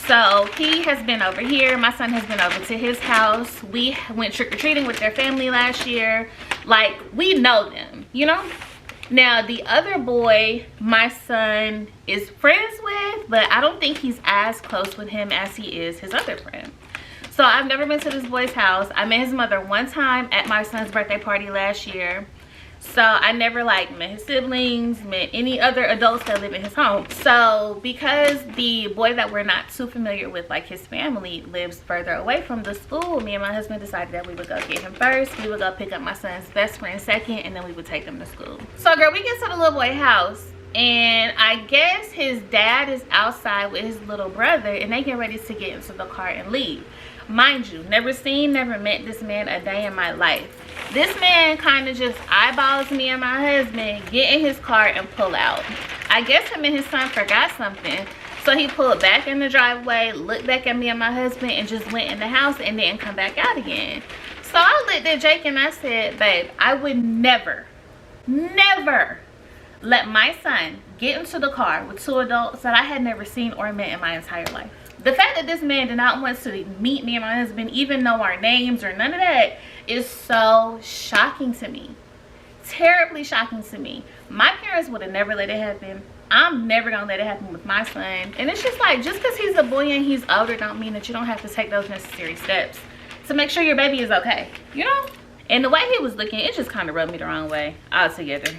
So he has been over here. My son has been over to his house. We went trick-or-treating with their family last year. Like, we know them, you know? Now, the other boy my son is friends with, but I don't think he's as close with him as he is his other friend. So I've never been to this boy's house. I met his mother one time at my son's birthday party last year. So I never like met his siblings, met any other adults that live in his home. So because the boy that we're not too familiar with, like his family, lives further away from the school, me and my husband decided that we would go get him first. We would go pick up my son's best friend second, and then we would take him to school. So girl, we get to the little boy house, and I guess his dad is outside with his little brother, and they get ready to get into the car and leave. Mind you, never seen, never met this man a day in my life. This man kind of just eyeballs me and my husband, get in his car and pull out. I guess him and his son forgot something, so he pulled back in the driveway, looked back at me and my husband, and just went in the house and didn't come back out again. So I looked at Jake and I said, babe, I would never let my son get into the car with two adults that I had never seen or met in my entire life. The fact that this man did not want to meet me and my husband, even know our names or none of that, is so shocking to me. Terribly shocking to me. My parents would have never let it happen. I'm never gonna let it happen with my son. And it's just like, just because he's a boy and he's older don't mean that you don't have to take those necessary steps to make sure your baby is okay, you know? And the way he was looking, it just kind of rubbed me the wrong way altogether.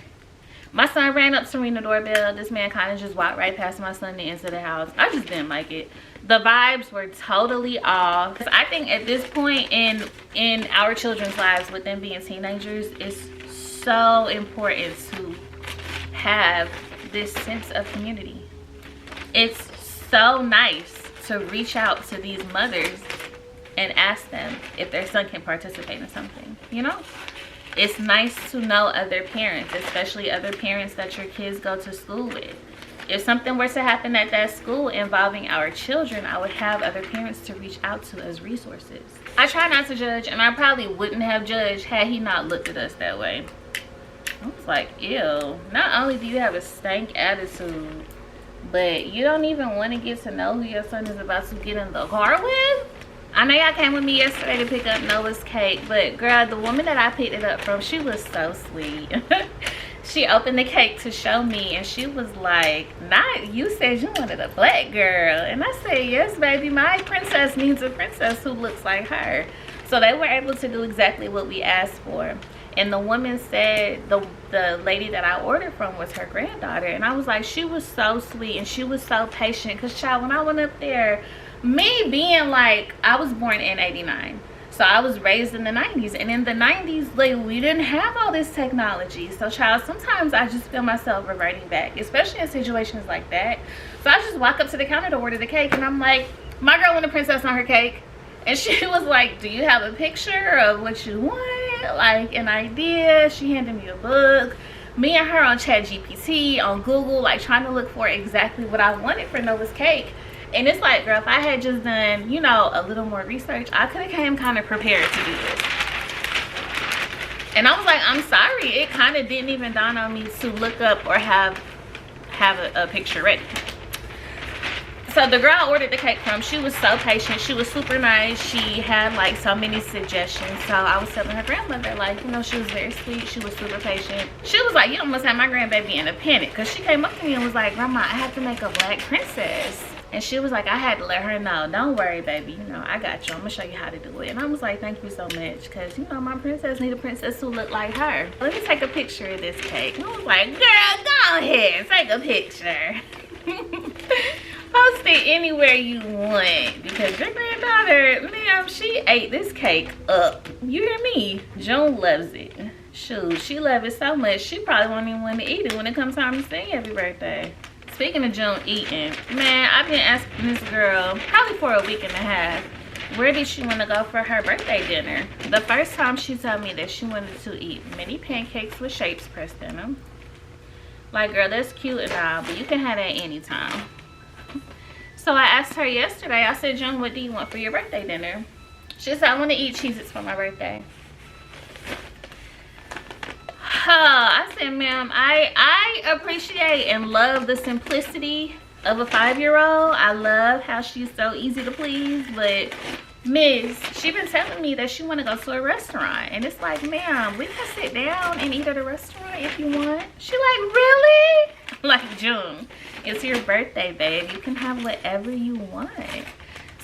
My son ran up to ring the doorbell. This man kind of just walked right past my son and into the house. I just didn't like it. The vibes were totally off. I think at this point in our children's lives, with them being teenagers, it's so important to have this sense of community. It's so nice to reach out to these mothers and ask them if their son can participate in something, you know? It's nice to know other parents, especially other parents that your kids go to school with. If something were to happen at that school involving our children, I would have other parents to reach out to as resources. I try not to judge, and I probably wouldn't have judged had he not looked at us that way. I was like, ew. Not only do you have a stank attitude, but you don't even want to get to know who your son is about to get in the car with? I know y'all came with me yesterday to pick up Noah's cake, but girl, the woman that I picked it up from, she was so sweet. She opened the cake to show me, and she was like, "Not you said you wanted a black girl." And I said, "Yes, baby, my princess needs a princess who looks like her." So they were able to do exactly what we asked for. And the woman said the lady that I ordered from was her granddaughter. And I was like, she was so sweet and she was so patient. Because child, when I went up there, me being like, I was born in '89. So I was raised in the 90s. And in the 90s, like, we didn't have all this technology. So child, sometimes I just feel myself reverting back, especially in situations like that. So I just walk up to the counter to order the cake. And I'm like, my girl want a princess on her cake. And she was like, "Do you have a picture of what you want? Like an idea?" She handed me a book. Me and her on ChatGPT, on Google, like trying to look for exactly what I wanted for Noah's cake. And it's like, girl, if I had just done, you know, a little more research, I could have came kind of prepared to do this. And I was like, I'm sorry. It kind of didn't even dawn on me to look up or have a picture ready. So the girl I ordered the cake from, she was so patient. She was super nice. She had like so many suggestions. So I was telling her grandmother, like, you know, she was very sweet. She was super patient. She was like, you almost had my grandbaby in a panic, because she came up to me and was like, "Grandma, I have to make a black princess." And she was like, I had to let her know, "Don't worry, baby, you know, I got you. I'm gonna show you how to do it." And I was like, thank you so much, because, you know, my princess need a princess who look like her. Let me take a picture of this cake. And I was like, girl, go ahead, take a picture. Post it anywhere you want, because your granddaughter, ma'am, she ate this cake up. You hear me? June loves it. Shoot, she loves it so much, she probably won't even want to eat it when it comes time to sing happy birthday. Speaking of June eating, man, I've been asking this girl probably for a week and a half, where did she want to go for her birthday dinner? The first time she told me that she wanted to eat mini pancakes with shapes pressed in them. Like, girl, that's cute and all, but you can have that anytime. So I asked her yesterday, I said, "June, what do you want for your birthday dinner?" She said, "I want to eat Cheez-Its for my birthday." I said, "Ma'am, I appreciate and love the simplicity of a 5-year-old. I love how she's so easy to please, but miss, she been telling me that she want to go to a restaurant." And it's like, "Ma'am, we can sit down and eat at a restaurant if you want." She like, "Really?" Like, June, it's your birthday, babe. You can have whatever you want.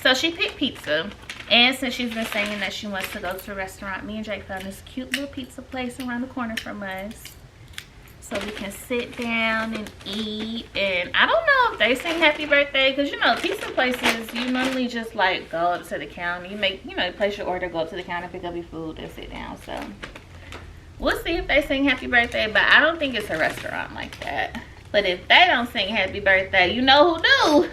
So she picked pizza. And since she's been saying that she wants to go to a restaurant, me and Jake found this cute little pizza place around the corner from us. So we can sit down and eat. And I don't know if they sing happy birthday, because you know, pizza places, you normally just like go up to the counter. You make, you know, place your order, go up to the counter, pick up your food, and sit down. So we'll see if they sing happy birthday, but I don't think it's a restaurant like that. But if they don't sing happy birthday, you know who do?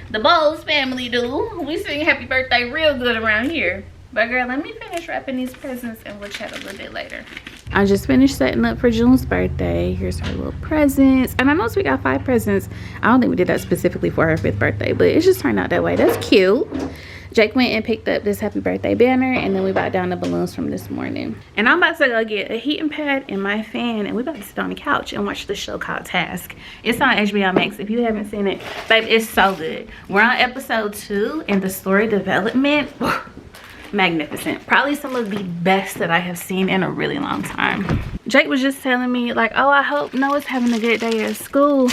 The Bowles family do. We sing happy birthday real good around here. But girl, let me finish wrapping these presents and we'll chat a little bit later. I just finished setting up for June's birthday. Here's her little presents. And I noticed we got 5 presents. I don't think we did that specifically for her 5th birthday, but it just turned out that way. That's cute. Jake went and picked up this happy birthday banner, and then we bought down the balloons from this morning. And I'm about to go get a heating pad and my fan, and we about to sit on the couch and watch the show called Task. It's on HBO Max. If you haven't seen it, babe, it's so good. We're on episode 2, and the story development, magnificent. Probably some of the best that I have seen in a really long time. Jake was just telling me like, oh, I hope Noah's having a good day at school.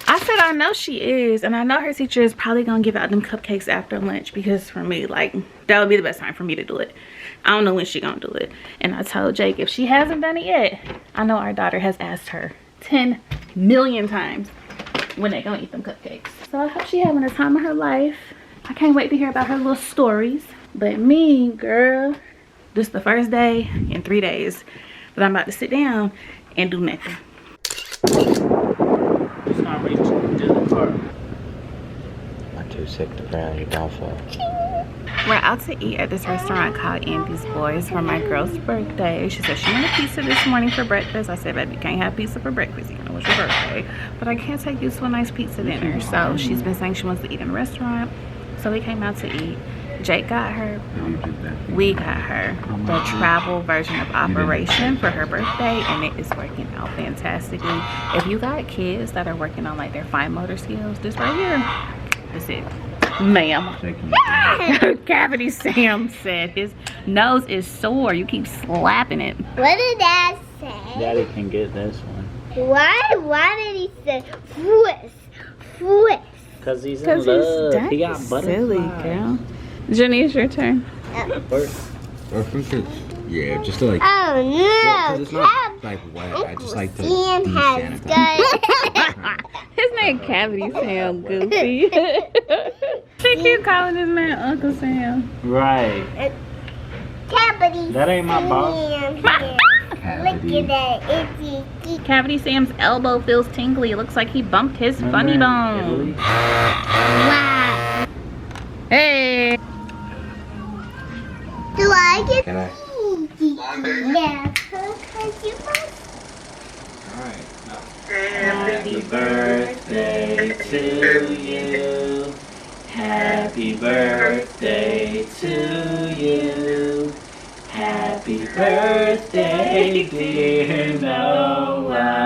I said I know she is, and I know her teacher is probably gonna give out them cupcakes after lunch, because for me, like, that would be the best time for me to do it. I don't know when she gonna do it. And I told Jake if she hasn't done it yet, I know our daughter has asked her 10 million times when they gonna eat them cupcakes. So I hope she having the time of her life. I can't wait to hear about her little stories. But me, girl, this is the first day in 3 days that I'm about to sit down and do nothing. It's not reaching to the car. I'm too sick to drown your downfall. We're out to eat at this restaurant called Andy's Boys for my girl's birthday. She said she wanted pizza this morning for breakfast. I said, baby, you can't have pizza for breakfast, you know, it's your birthday. But I can't take you to a nice pizza dinner. So she's been saying she wants to eat in a restaurant. So we came out to eat. Jake got her, we got her the travel version of Operation for her birthday, and it is working out fantastically. If you got kids that are working on like their fine motor skills, this right here is it, ma'am. Cavity Sam said his nose is sore. You keep slapping it. What did Dad say? Daddy can get this one. Why did he say Fwis? Cause he's in love. He got silly, butterflies. girl. Jenny, it's your turn. Yeah, just to like. Oh no! Well, it's not like wet. I just like to Sam has desanitize. His name Cavity Sam, goofy. She keep calling this man Uncle Sam. Right. Cavity. That ain't my boss. Look at that itchy. Cavity Sam's elbow feels tingly. It looks like he bumped his funny bone. Wow. Hey. Do I get Can I? Yeah, because you must. Happy birthday to you. Happy birthday to you. Happy birthday, dear Noah.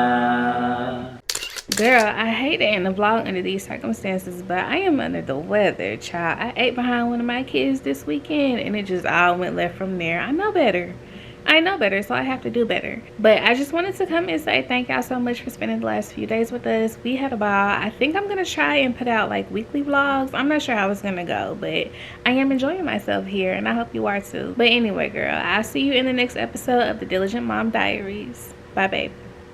Girl, I hate to end the vlog under these circumstances, but I am under the weather, child. I ate behind one of my kids this weekend, and it just all went left from there. I know better, so I have to do better. But I just wanted to come and say thank y'all so much for spending the last few days with us. We had a ball. I think I'm gonna try and put out like weekly vlogs. I'm not sure how it's gonna go, but I am enjoying myself here, and I hope you are too. But anyway, girl, I'll see you in the next episode of the Diligent Mom Diaries. Bye, babe.